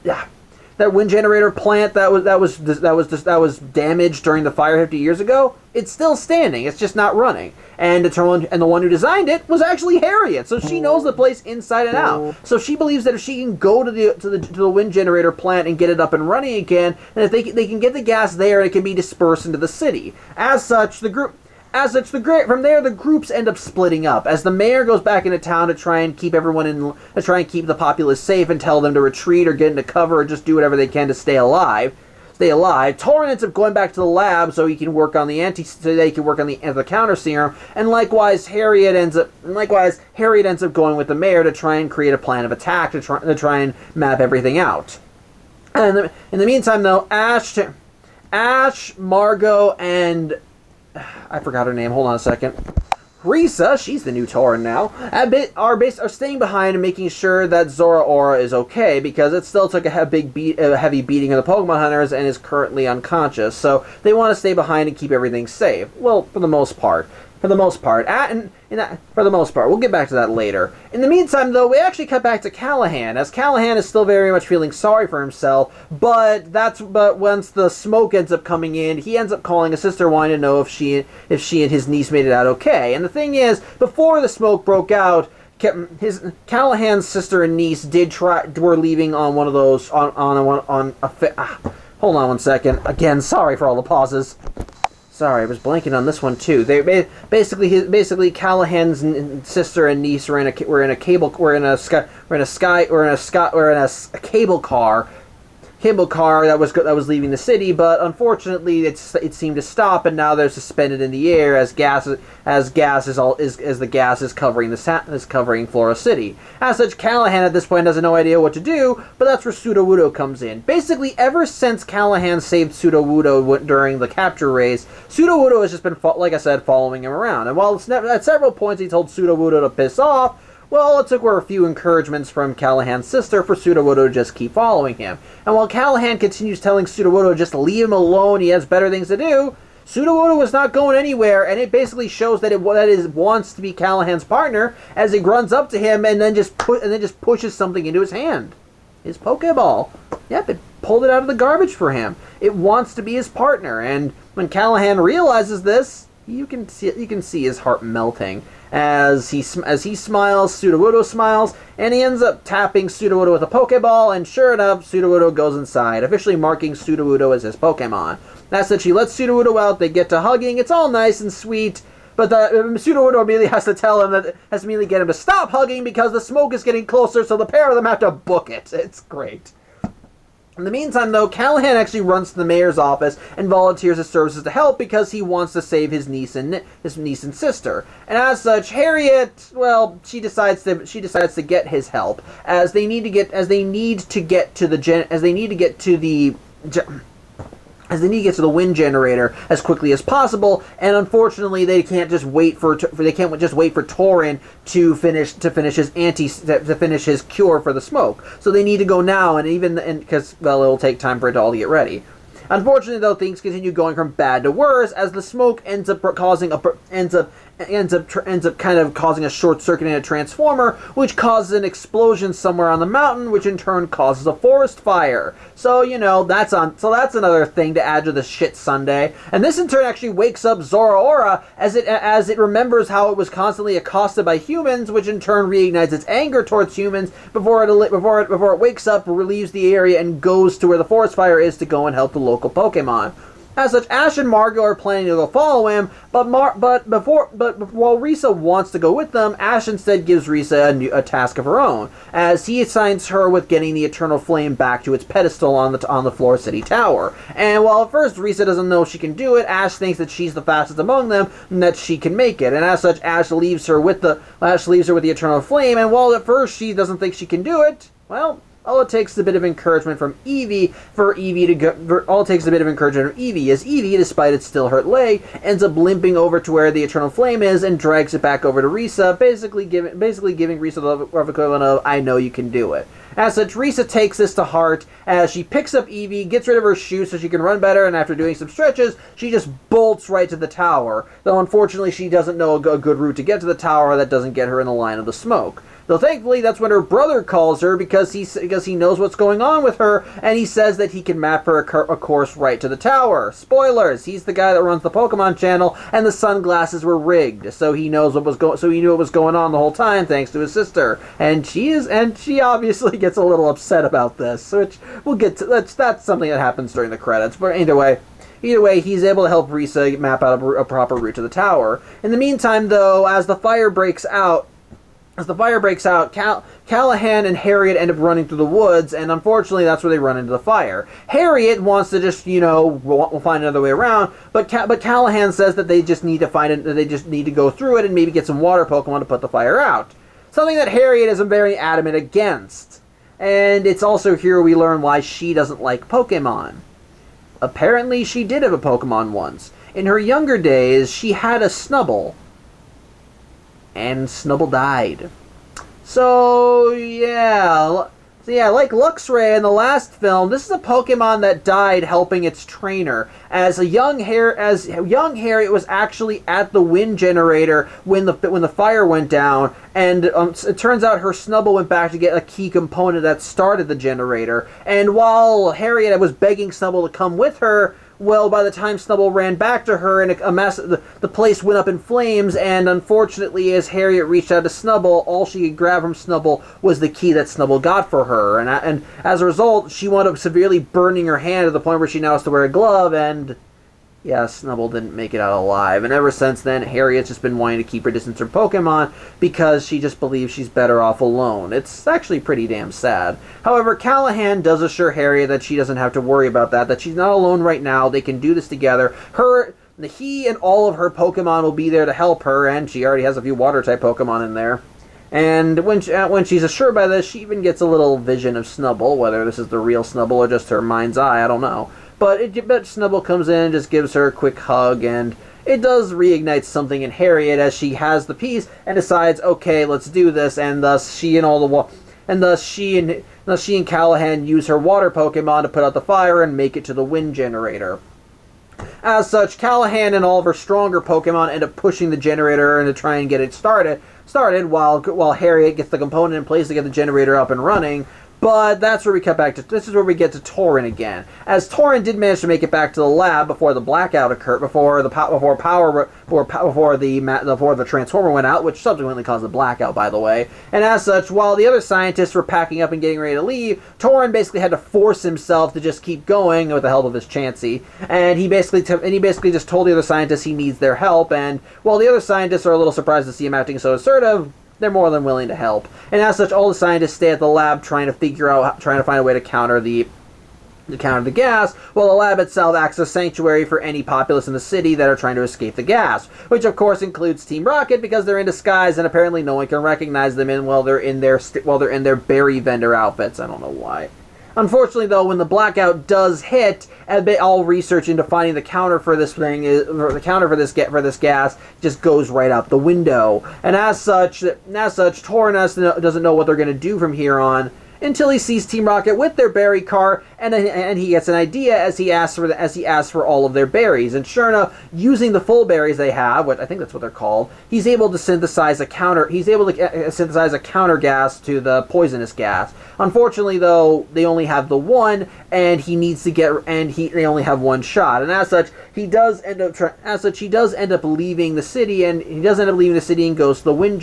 plant that was damaged during the fire 50 years ago? It's still standing. It's just not running. And the one who designed it was actually Harriet, so she knows the place inside and out. So she believes that if she can go to the wind generator plant and get it up and running again, and if they can get the gas there, it can be dispersed into the city. As such, from there, the groups end up splitting up, as the mayor goes back into town to try and keep the populace safe and tell them to retreat or get into cover or just do whatever they can to stay alive. Tauren ends up going back to the lab so he can work on the counter serum, and likewise Harriet ends up going with the mayor to try and create a plan of attack to try and map everything out. And in the meantime, though, Ash, Margot, and I forgot her name. Hold on a second. Risa, she's the new Tauren now, are staying behind and making sure that Zora is okay, because it still took a heavy beating of the Pokemon hunters and is currently unconscious. So they want to stay behind and keep everything safe. Well, for the most part. We'll get back to that later. In the meantime, though, we actually cut back to Callahan, as Callahan is still very much feeling sorry for himself, but once the smoke ends up coming in, he ends up calling his sister, wanting to know if she and his niece made it out okay. And the thing is, before the smoke broke out, Callahan's sister and niece were leaving on one of those hold on one second. Again, sorry for all the pauses. Sorry, I was blanking on this one too. They basically Callahan's sister and niece were in a cable car cable car that was leaving the city, but unfortunately it seemed to stop, and now they're suspended in the air as the gas is covering Flora City. As such, Callahan at this point has no idea what to do, but that's where Sudowoodo comes in. Basically, ever since Callahan saved Sudowoodo during the capture race, Sudowoodo has just been, like I said, following him around. And while at several points he told Sudowoodo to piss off, well, it took a few encouragements from Callahan's sister for Sudowoodo to just keep following him. And while Callahan continues telling Sudowoodo just leave him alone, he has better things to do, Sudowoodo was not going anywhere, and it basically shows that it wants to be Callahan's partner as it runs up to him and then just pushes something into his hand. His Pokeball. Yep, it pulled it out of the garbage for him. It wants to be his partner, and when Callahan realizes this, you can see his heart melting. As he smiles, Sudowoodo smiles, and he ends up tapping Sudowoodo with a Pokeball, and sure enough, Sudowoodo goes inside, officially marking Sudowoodo as his Pokemon. That's that she lets Sudowoodo out, they get to hugging, it's all nice and sweet, but Sudowoodo immediately has to get him to stop hugging because the smoke is getting closer, so the pair of them have to book it. It's great. In the meantime, though, Callahan actually runs to the mayor's office and volunteers his services to help because he wants to save his niece and sister. And as such, Harriet, well, she decides to get his help as they need to get to the wind generator as quickly as possible, and unfortunately they can't just wait for Torin to finish his cure for the smoke. So they need to go now, and because it'll take time for it all to get ready. Unfortunately, though, things continue going from bad to worse as the smoke ends up causing a short circuit in a transformer, which causes an explosion somewhere on the mountain, which in turn causes a forest fire. So that's another thing to add to the shit Sunday. And this in turn actually wakes up Zoroark as it remembers how it was constantly accosted by humans, which in turn reignites its anger towards humans before it wakes up, relieves the area, and goes to where the forest fire is to go and help the local Pokemon. As such, Ash and Margo are planning to go follow him, but while Risa wants to go with them, Ash instead gives Risa a task of her own, as he assigns her with getting the Eternal Flame back to its pedestal on the Flora City Tower. And while at first Risa doesn't know she can do it, Ash thinks that she's the fastest among them and that she can make it. And as such, Ash leaves her with the Eternal Flame. And while at first she doesn't think she can do it, well, all it takes is a bit of encouragement from Eevee as Eevee, despite its still hurt leg, ends up limping over to where the Eternal Flame is and drags it back over to Risa, basically giving Risa the equivalent of, I know you can do it. As such, Risa takes this to heart as she picks up Eevee, gets rid of her shoe so she can run better, and after doing some stretches, she just bolts right to the tower, though unfortunately she doesn't know a good route to get to the tower that doesn't get her in the line of the smoke. Though thankfully, that's when her brother calls her because he knows what's going on with her, and he says that he can map her a course right to the tower. Spoilers! He's the guy that runs the Pokemon channel, and the sunglasses were rigged, so he knew what was going on the whole time thanks to his sister. And she obviously gets a little upset about this, which we'll get to. That's something that happens during the credits. But either way, he's able to help Risa map out a proper route to the tower. In the meantime, though, as the fire breaks out, Callahan and Harriet end up running through the woods, and unfortunately that's where they run into the fire. Harriet wants to just, we'll find another way around, but Callahan says that they just need to go through it and maybe get some water Pokemon to put the fire out. Something that Harriet is very adamant against. And it's also here we learn why she doesn't like Pokemon. Apparently she did have a Pokemon once. In her younger days, she had a Snubbull. And Snubbull died. So yeah, like Luxray in the last film, this is a Pokemon that died helping its trainer. As young Harriet was actually at the wind generator when the fire went down, and it turns out her Snubbull went back to get a key component that started the generator. And while Harriet was begging Snubbull to come with her, well, by the time Snubbull ran back to her, and the place went up in flames, and unfortunately, as Harriet reached out to Snubbull, all she could grab from Snubbull was the key that Snubbull got for her, and as a result, she wound up severely burning her hand to the point where she now has to wear a glove, and Yeah, Snubbull didn't make it out alive, and ever since then, Harriet's just been wanting to keep her distance from Pokemon because she just believes she's better off alone. It's actually pretty damn sad. However, Callahan does assure Harriet that she doesn't have to worry about that she's not alone right now, they can do this together. He and all of her Pokemon will be there to help her, and she already has a few Water-type Pokemon in there. And when she's assured by this, she even gets a little vision of Snubbull, whether this is the real Snubbull or just her mind's eye, I don't know. But Snubbull comes in and just gives her a quick hug, and it does reignite something in Harriet as she has the piece and decides, okay, let's do this, and thus she and Callahan use her water Pokemon to put out the fire and make it to the wind generator. As such, Callahan and all of her stronger Pokemon end up pushing the generator to try and get it started while Harriet gets the component in place to get the generator up and running. But that's where we cut back to. This is where we get to Tauren again, as Tauren did manage to make it back to the lab before the blackout occurred, before the transformer went out, which subsequently caused the blackout, by the way. And as such, while the other scientists were packing up and getting ready to leave, Tauren basically had to force himself to just keep going with the help of his Chansey. And he basically just told the other scientists he needs their help. And while the other scientists are a little surprised to see him acting so assertive, they're more than willing to help. And as such, all the scientists stay at the lab trying to find a way to counter the gas, while the lab itself acts as sanctuary for any populace in the city that are trying to escape the gas, which of course includes Team Rocket because they're in disguise and apparently no one can recognize them while they're in their berry vendor outfits. I don't know why. Unfortunately, though, when the blackout does hit, all research into finding the counter for this gas just goes right out the window. And as such, Tauren doesn't know what they're going to do from here on until he sees Team Rocket with their berry car, and he gets an idea as he asks for all of their berries. And sure enough, using the full berries they have, what I think that's what they're called, he's able to synthesize a counter gas to the poisonous gas. Unfortunately, though, they only have the one, and they only have one shot. And as such, he does end up leaving the city, and goes to the wind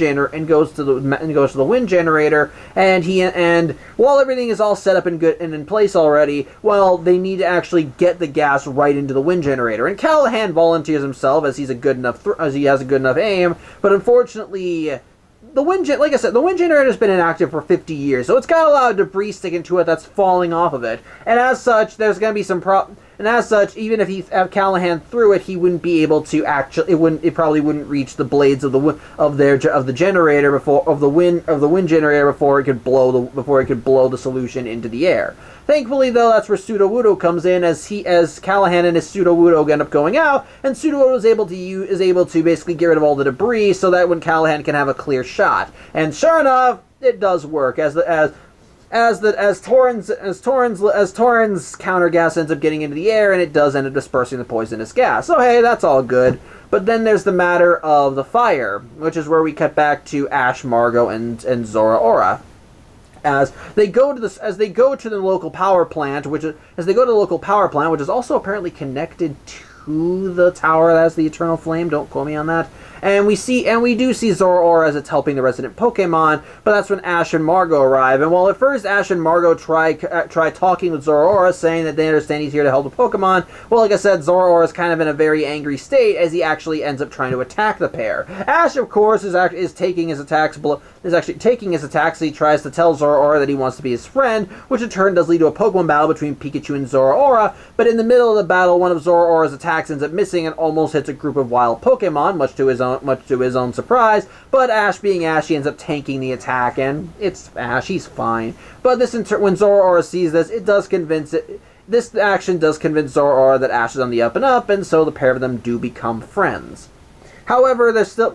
generator, and while everything is all set up and good and in place already, well, they need to actually get the gas right into the wind generator. And Callahan volunteers himself as he has a good enough aim, but unfortunately, the wind generator has been inactive for 50 years, so it's got a lot of debris sticking to it that's falling off of it. And as such, there's going to be some And as such, even if Callahan threw it, he wouldn't be able to it probably wouldn't reach the blades of the wind generator before it could blow the solution into the air. Thankfully, though, that's where Sudowoodo comes in, as Callahan and his Sudowoodo end up going out, and Sudowoodo is able to basically get rid of all the debris so that when Callahan can have a clear shot. And sure enough, it does work as Tauren's counter gas ends up getting into the air, and it does end up dispersing the poisonous gas. So hey, that's all good. But then there's the matter of the fire, which is where we cut back to Ash, Margo, and Zora-Ora. As they go to the local power plant, which is also apparently connected to the tower that has the eternal flame. Don't quote me on that. And we do see Zora-Ora as it's helping the resident Pokemon, but that's when Ash and Margo arrive. And while at first Ash and Margo try talking with Zora-Ora, saying that they understand he's here to help the Pokemon, well, like I said, Zora-Ora is kind of in a very angry state as he actually ends up trying to attack the pair. Ash, of course, is taking his attacks. He tries to tell Zora-Ora that he wants to be his friend, which in turn does lead to a Pokemon battle between Pikachu and Zora-Ora. But in the middle of the battle, one of Zora-Ora's attacks ends up missing and almost hits a group of wild Pokemon, much to his own surprise. But Ash, being Ash, he ends up tanking the attack, and it's Ash, he's fine. But when Zora-Ora sees this, this action does convince Zora-Ora that Ash is on the up and up, and so the pair of them do become friends. However, the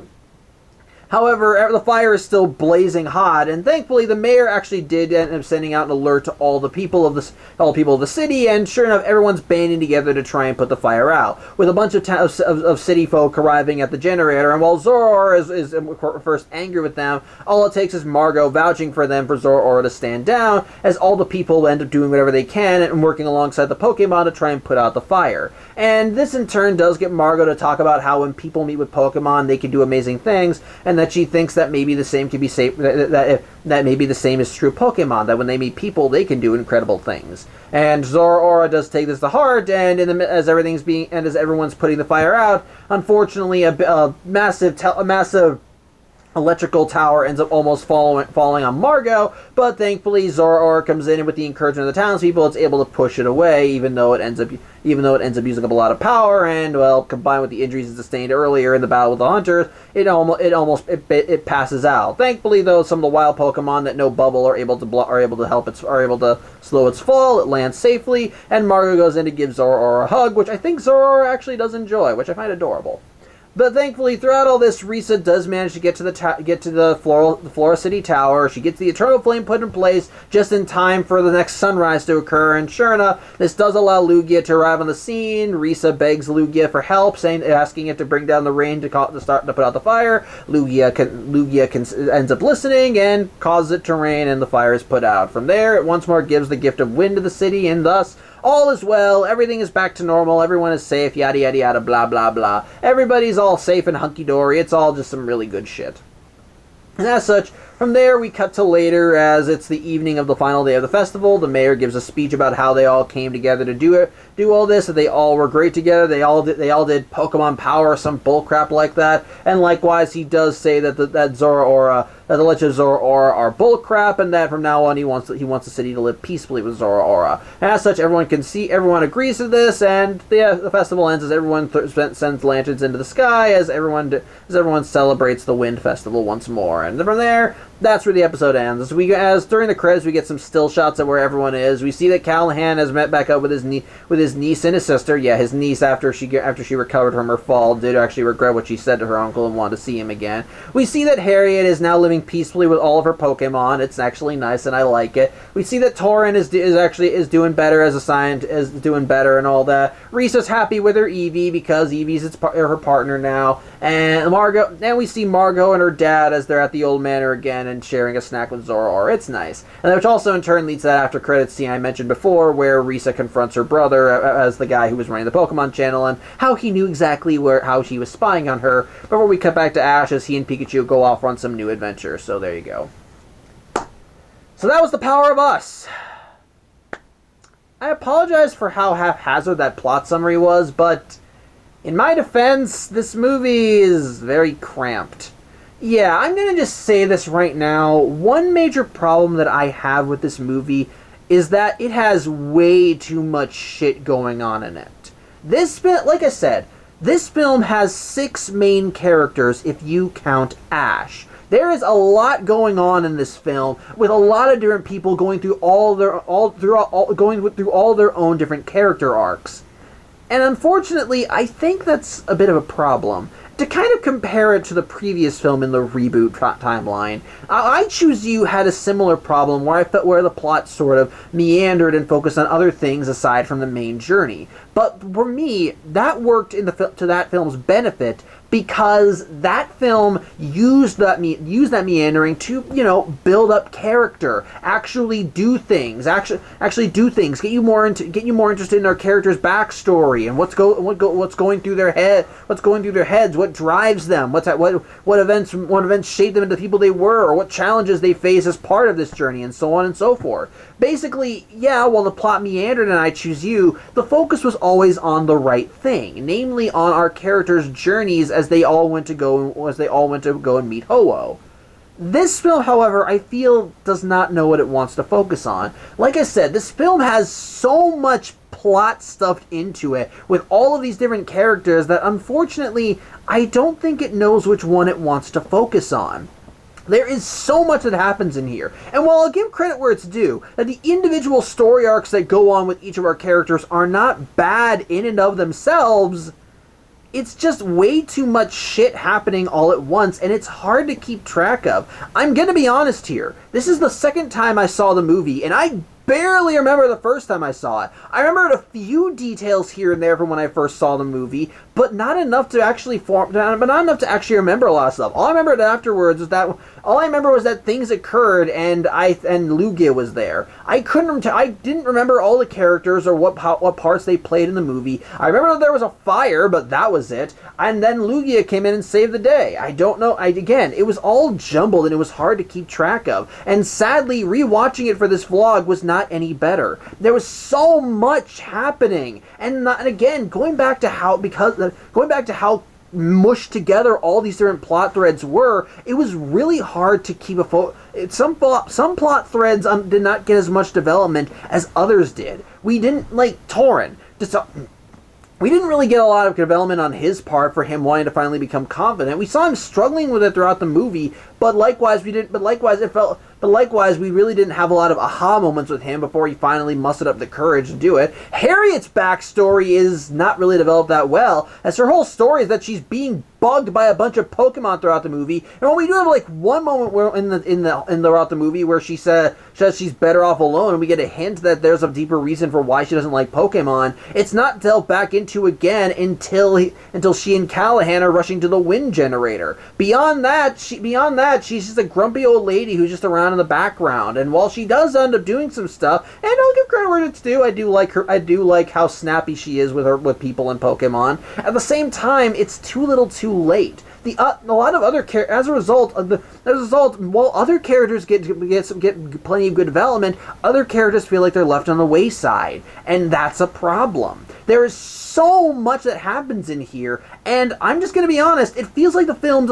fire is still blazing hot, and thankfully the mayor actually did end up sending out an alert to all the people of the city, and sure enough, everyone's banding together to try and put the fire out, with a bunch of city folk arriving at the generator. And while Zora-Ora is first angry with them, all it takes is Margo vouching for Zora-Ora to stand down, as all the people end up doing whatever they can and working alongside the Pokemon to try and put out the fire. And this in turn does get Margo to talk about how when people meet with Pokemon, they can do amazing things, and that she thinks that maybe the same can be safe, that maybe the same is true of Pokemon, that when they meet people, they can do incredible things. And Zoroark does take this to heart, and as everyone's putting the fire out, unfortunately, a massive electrical tower ends up almost falling on Margot, but thankfully Zoroark comes in, and with the encouragement of the townspeople, it's able to push it away, even though it ends up using up a lot of power, and well, combined with the injuries it sustained earlier in the battle with the hunters, it passes out. Thankfully, though, some of the wild Pokemon that know Bubble are able to slow its fall. It lands safely, and Margot goes in to give Zoroark a hug, which I think Zoroark actually does enjoy, which I find adorable. But thankfully, throughout all this, Risa does manage to get to the Flora City Tower. She gets the Eternal Flame put in place just in time for the next sunrise to occur. And sure enough, this does allow Lugia to arrive on the scene. Risa begs Lugia for help, asking it to bring down the rain to put out the fire. Lugia ends up listening and causes it to rain, and the fire is put out. From there, it once more gives the gift of wind to the city, and thus all is well, everything is back to normal, everyone is safe, yada yada yada, blah blah blah. Everybody's all safe and hunky-dory, it's all just some really good shit. And as such, from there we cut to later, as it's the evening of the final day of the festival. The mayor gives a speech about how they all came together to do all this, that they all were great together, they all did Pokemon Power or some bullcrap like that, and likewise he does say that the Legend of Zoroark are bullcrap, and that from now on he wants the city to live peacefully with Zoroark. And as such, everyone agrees to this, and the festival ends as everyone sends lanterns into the sky as everyone celebrates the Wind Festival once more. And from there, that's where the episode ends. As during the credits, we get some still shots of where everyone is. We see that Callahan has met back up with his niece and his sister. Yeah, his niece, after she recovered from her fall, did actually regret what she said to her uncle and wanted to see him again. We see that Harriet is now living peacefully with all of her Pokemon. It's actually nice, and I like it. We see that Torrin is doing better as a scientist, is doing better and all that. Risa's happy with her Eevee because Eevee's her partner now. And we see Margot and her dad as they're at the old manor again and sharing a snack with Zoroark. It's nice. And which also in turn leads to that after credits scene I mentioned before, where Risa confronts her brother as the guy who was running the Pokemon channel, and how he knew exactly how she was spying on her, before we cut back to Ash as he and Pikachu go off on some new adventure. So there you go. So that was The Power of Us. I apologize for how haphazard that plot summary was, but in my defense, this movie is very cramped. Yeah, I'm gonna just say this right now. One major problem that I have with this movie is that it has way too much shit going on in it. Like I said, this film has 6 main characters if you count Ash. There is a lot going on in this film, with a lot of different people going through all their own different character arcs. And unfortunately, I think that's a bit of a problem. To kind of compare it to the previous film in the reboot timeline, I Choose You had a similar problem where the plot sort of meandered and focused on other things aside from the main journey. But for me, that worked to that film's benefit, because that film used that meandering to, build up character, actually do things, get you more interested in our characters' backstory and what's going through their heads, what drives them, what events shaped them into the people they were, or what challenges they face as part of this journey, and so on and so forth. Basically, yeah, while the plot meandered in I Choose You, the focus was always on the right thing, namely on our characters' journeys as they all went to go and meet Ho-Oh. This film, however, I feel does not know what it wants to focus on. Like I said, this film has so much plot stuffed into it with all of these different characters that unfortunately I don't think it knows which one it wants to focus on. There is so much that happens in here, and while I'll give credit where it's due, that the individual story arcs that go on with each of our characters are not bad in and of themselves, it's just way too much shit happening all at once, and it's hard to keep track of. I'm gonna be honest here. This is the second time I saw the movie, and I barely remember the first time I saw it. I remembered a few details here and there from when I first saw the movie, but not enough to actually remember a lot of stuff. All I remembered afterwards was that things occurred and Lugia was there. I didn't remember all the characters or what parts they played in the movie. I remember that there was a fire, but that was it. And then Lugia came in and saved the day. I don't know. Again, it was all jumbled and it was hard to keep track of. And sadly, rewatching it for this vlog was not any better. There was so much happening, and again, going back to how mushed together all these different plot threads were, it was really hard to keep some plot threads did not get as much development as others did. We didn't, like Torin, we didn't really get a lot of development on his part for him wanting to finally become confident. We saw him struggling with it throughout the movie, but likewise we really didn't have a lot of aha moments with him before he finally mustered up the courage to do it. Harriet's backstory is not really developed that well, as her whole story is that she's being bugged by a bunch of Pokemon throughout the movie. And when we do have like one moment where throughout the movie where she says she's better off alone, and we get a hint that there's a deeper reason for why she doesn't like Pokemon, it's not delved back into again until she and Callahan are rushing to the wind generator. Beyond that, she's just a grumpy old lady who's just around in the background. And while she does end up doing some stuff, and I'll give credit where it's due, I do like how snappy she is with people in Pokemon. At the same time, it's too little too late. A lot of other as a result, while other characters get plenty of good development, other characters feel like they're left on the wayside, and that's a problem. There is so much that happens in here, and I'm just going to be honest, it feels like the film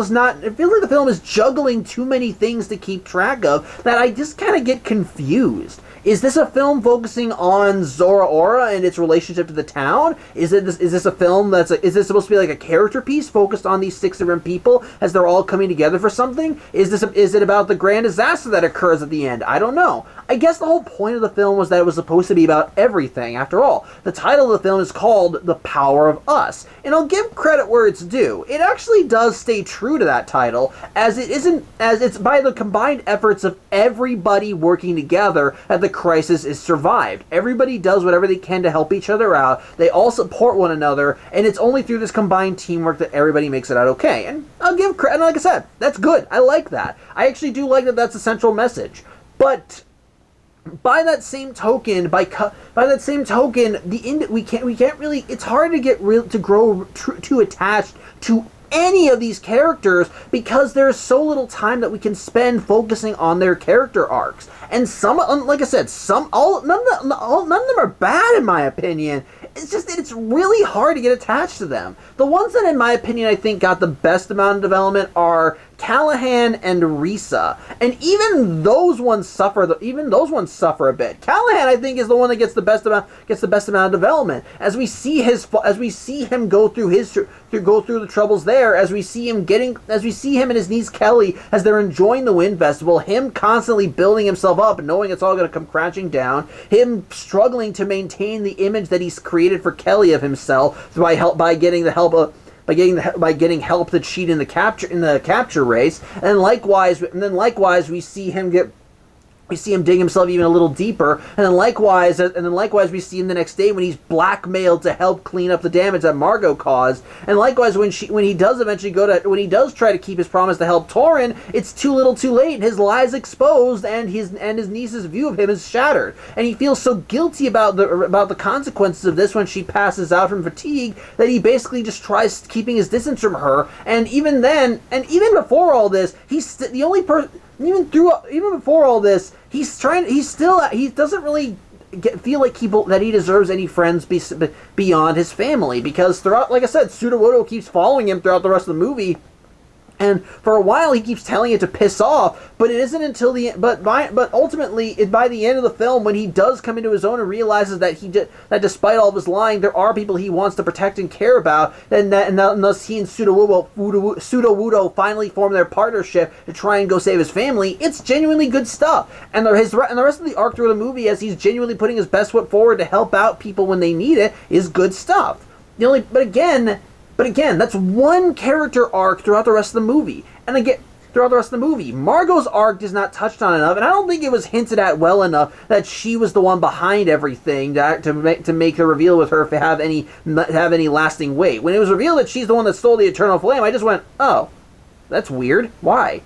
is juggling too many things to keep track of, that I just kind of get confused. Is this a film focusing on Zora Ora and its relationship to the town? Is this a film is this supposed to be like a character piece focused on these 6 different people as they're all coming together for something? Is it about the grand disaster that occurs at the end? I don't know. I guess the whole point of the film was that it was supposed to be about everything. After all, the title of the film is called The Power of Us, and I'll give credit where it's due. It actually does stay true to that title, as it's by the combined efforts of everybody working together that the crisis is survived. Everybody does whatever they can to help each other out. They all support one another, and it's only through this combined teamwork that everybody makes it out okay. And I'll give credit, and like I said, that's good. I like that. I actually do like that that's the central message. But by that same token, we can't really. It's hard to grow too attached to any of these characters because there's so little time that we can spend focusing on their character arcs. And like I said, none of them are bad in my opinion. It's just that it's really hard to get attached to them. The ones that, in my opinion, I think got the best amount of development are Callahan and Risa, and even those ones suffer a bit. Callahan, I think, is the one that gets the best amount of development as we see him go through the troubles there, as we see him and his niece Kelly as they're enjoying the Wind Festival, him constantly building himself up, knowing it's all going to come crashing down, him struggling to maintain the image that he's created for Kelly of himself by getting help to cheat in the capture race, and then likewise we see him dig himself even a little deeper, and then likewise we see him the next day when he's blackmailed to help clean up the damage that Margot caused, and likewise when he does try to keep his promise to help Torin, it's too little too late, and his lie's exposed, and his niece's view of him is shattered, and he feels so guilty about the consequences of this when she passes out from fatigue that he basically just tries keeping his distance from her, and even before all this, he's the only person. Even before all this, he doesn't really feel like that he deserves any friends beyond his family, because throughout, like I said, Sudowoodo keeps following him throughout the rest of the movie. And for a while, he keeps telling it to piss off, but it isn't until ultimately, by the end of the film, when he does come into his own and realizes that despite all of his lying, there are people he wants to protect and care about, and thus he and Sudowoodo finally form their partnership to try and go save his family. It's genuinely good stuff, and the rest of the arc through the movie, as he's genuinely putting his best foot forward to help out people when they need it, is good stuff. But again, that's one character arc throughout the rest of the movie. And throughout the rest of the movie. Margot's arc is not touched on enough, and I don't think it was hinted at well enough that she was the one behind everything to make the reveal with her have any lasting weight. When it was revealed that she's the one that stole the Eternal Flame, I just went, oh, that's weird. Why?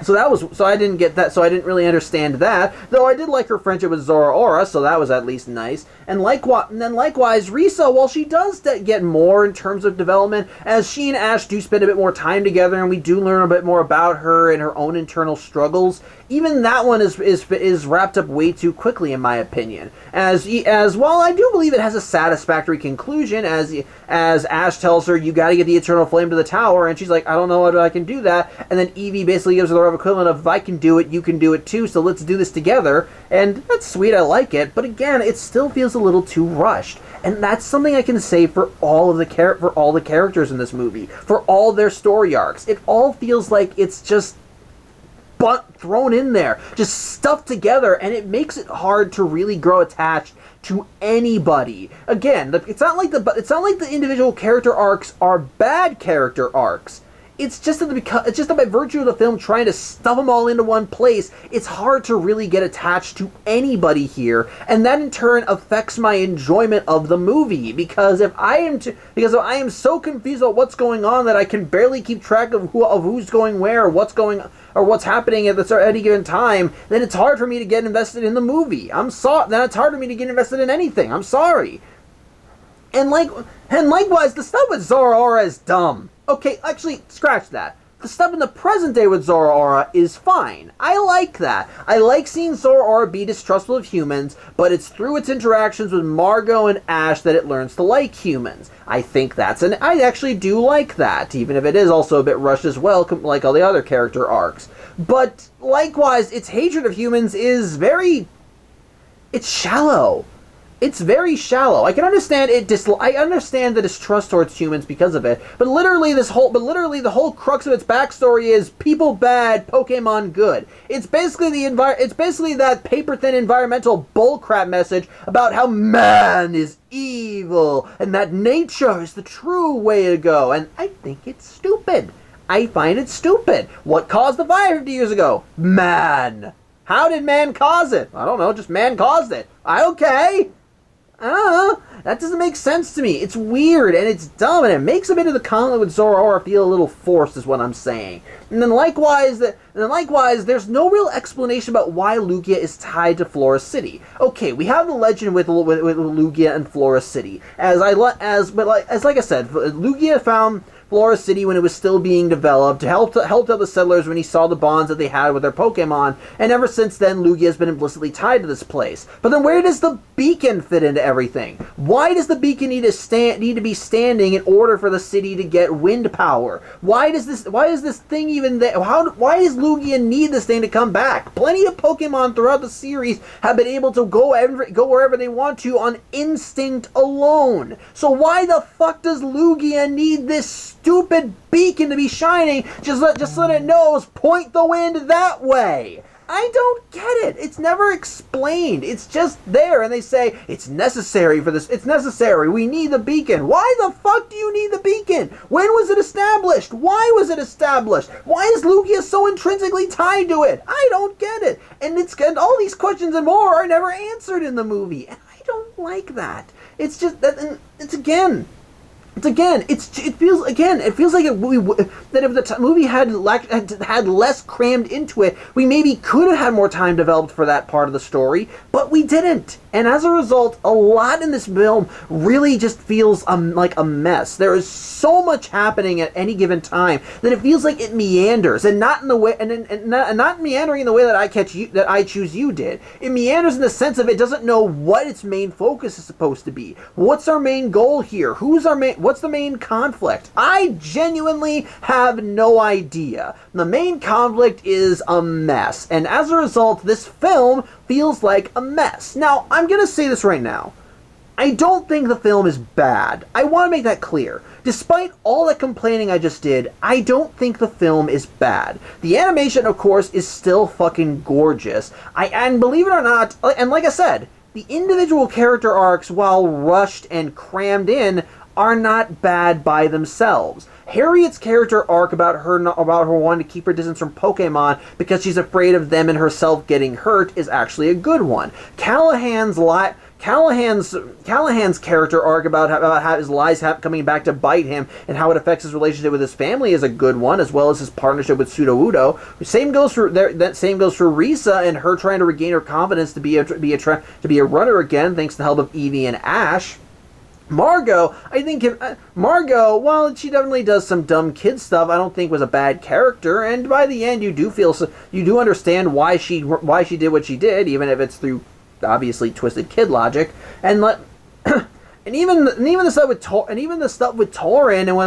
So I didn't get that, so I didn't really understand that, though I did like her friendship with Zora, so that was at least nice. And likewise, Risa, while she does get more in terms of development, as she and Ash do spend a bit more time together, and we do learn a bit more about her and her own internal struggles, even that one is wrapped up way too quickly, in my opinion. As while I do believe it has a satisfactory conclusion, as Ash tells her, you gotta get the Eternal Flame to the tower, and she's like, I don't know whether I can do that, and then Eevee basically gives her the equivalent of, if I can do it, you can do it too, so let's do this together, and that's sweet, I like it, but again, it still feels a little too rushed, and that's something I can say for all the characters in this movie, for all their story arcs. It all feels like it's just thrown in there, just stuffed together, and it makes it hard to really grow attached to anybody. Again, it's not like the individual character arcs are bad character arcs. It's just that by virtue of the film trying to stuff them all into one place, it's hard to really get attached to anybody here, and that in turn affects my enjoyment of the movie. Because if I am so confused about what's going on that I can barely keep track of who's going where, or what's happening at any given time, then it's hard for me to get invested in the movie. Then it's hard for me to get invested in anything. I'm sorry. And likewise, the stuff with Zora is dumb. Okay, actually, scratch that. The stuff in the present day with Zora is fine. I like that. I like seeing Zora be distrustful of humans, but it's through its interactions with Margot and Ash that it learns to like humans. I actually do like that, even if it is also a bit rushed as well, like all the other character arcs. But likewise, its hatred of humans is it's shallow. It's very shallow. I can understand I understand the distrust towards humans because of it, but literally the whole crux of its backstory is people bad, Pokemon good. It's basically that paper-thin environmental bullcrap message about how man is evil and that nature is the true way to go, and I think it's stupid. I find it stupid. What caused the fire 50 years ago? Man. How did man cause it? I don't know, just man caused it. Okay. That doesn't make sense to me. It's weird, and it's dumb, and it makes a bit of the conflict with Zora feel a little forced, is what I'm saying. And then likewise, there's no real explanation about why Lugia is tied to Flora City. Okay, we have the legend with Lugia and Flora City. Like I said, Lugia found Flora City when it was still being developed, helped out the settlers when he saw the bonds that they had with their Pokemon, and ever since then, Lugia has been implicitly tied to this place. But then where does the beacon fit into everything? Why does the beacon need to be standing in order for the city to get wind power? Why is this thing even there? Why does Lugia need this thing to come back? Plenty of Pokemon throughout the series have been able to go wherever they want to on instinct alone. So why the fuck does Lugia need this stupid beacon to be shining just so that it knows, point the wind that way? I don't get it. It's never explained. It's just there, and they say, it's necessary for this. It's necessary. We need the beacon. Why the fuck do you need the beacon? When was it established? Why was it established? Why is Lugia so intrinsically tied to it? I don't get it. And all these questions and more are never answered in the movie, and I don't like that. It feels like that if the movie had less crammed into it, we maybe could have had more time developed for that part of the story, but we didn't. And as a result, a lot in this film really just feels like a mess. There is so much happening at any given time that it feels like it meanders, and not in the way, and not meandering in the way that I Choose You did. It meanders in the sense of it doesn't know what its main focus is supposed to be. What's our main goal here? What's the main conflict? I genuinely have no idea. The main conflict is a mess, and as a result, this film feels like a mess. Now, I'm gonna say this right now. I don't think the film is bad. I want to make that clear. Despite all the complaining I just did, I don't think the film is bad. The animation, of course, is still fucking gorgeous. And believe it or not, and like I said, the individual character arcs, while rushed and crammed in, are not bad by themselves. Harriet's character arc about her wanting to keep her distance from Pokemon because she's afraid of them and herself getting hurt is actually a good one. Callahan's character arc about how his lies coming back to bite him and how it affects his relationship with his family is a good one, as well as his partnership with Sudowoodo. Same goes for Risa and her trying to regain her confidence to be a runner again, thanks to the help of Eevee and Ash. Margot, I think Margot, while she definitely does some dumb kid stuff, I don't think was a bad character. And by the end, you do understand why she did what she did, even if it's through obviously twisted kid logic. And and even the stuff with Torin and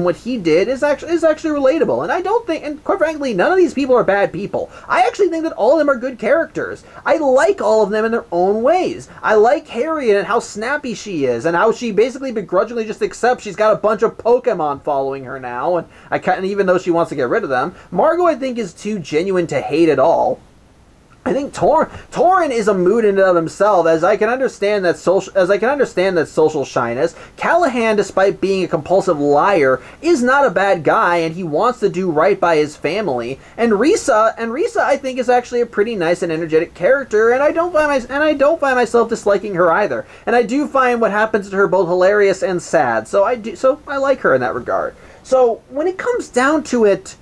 what he did is actually relatable. And I don't think, and quite frankly, none of these people are bad people. I actually think that all of them are good characters. I like all of them in their own ways. I like Harriet and how snappy she is, and how she basically begrudgingly just accepts she's got a bunch of Pokemon following her now, and even though she wants to get rid of them. Margot, I think, is too genuine to hate at all. I think Torin is a mood in and of himself, as I can understand that social shyness. Callahan, despite being a compulsive liar, is not a bad guy, and he wants to do right by his family. And Risa, I think, is actually a pretty nice and energetic character, and I don't find myself disliking her either. And I do find what happens to her both hilarious and sad. So I like her in that regard. So when it comes down to it,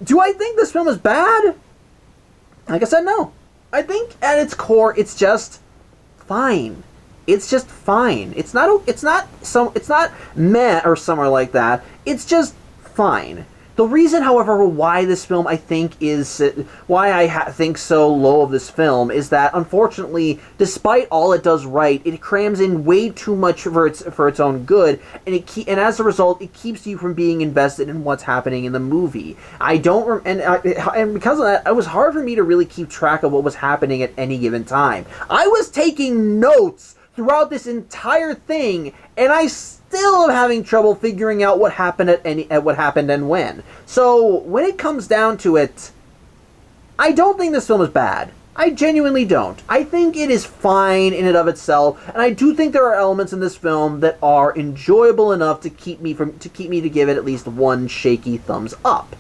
do I think this film is bad? Like I said, no. I think at its core, it's just fine. It's just fine. It's not meh or somewhere like that. It's just fine. The reason, however, why this film I think is why I think so low of this film is that, unfortunately, despite all it does right, it crams in way too much for its own good, and as a result, it keeps you from being invested in what's happening in the movie. And because of that, it was hard for me to really keep track of what was happening at any given time. I was taking notes throughout this entire thing, and I still am having trouble figuring out what happened what happened and when. So when it comes down to it, I don't think this film is bad. I genuinely don't. I think it is fine in and of itself, and I do think there are elements in this film that are enjoyable enough to keep me to give it at least one shaky thumbs up.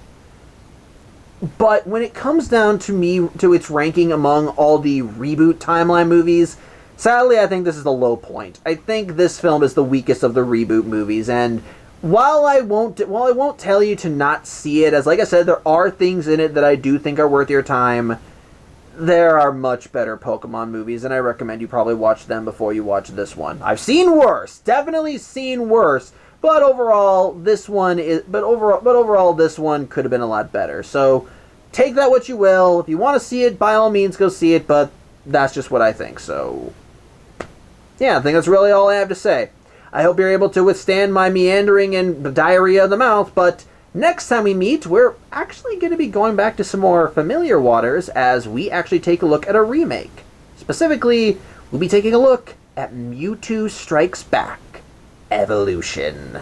But when it comes down to its ranking among all the reboot timeline movies, sadly, I think this is the low point. I think this film is the weakest of the reboot movies, and while I won't tell you to not see it, as like I said, there are things in it that I do think are worth your time, there are much better Pokemon movies, and I recommend you probably watch them before you watch this one. I've seen worse, definitely seen worse, but overall, this one could have been a lot better. So take that what you will. If you want to see it, by all means, go see it, but that's just what I think. So yeah, I think that's really all I have to say. I hope you're able to withstand my meandering and diarrhea of the mouth, but next time we meet, we're actually going to be going back to some more familiar waters as we actually take a look at a remake. Specifically, we'll be taking a look at Mewtwo Strikes Back: Evolution.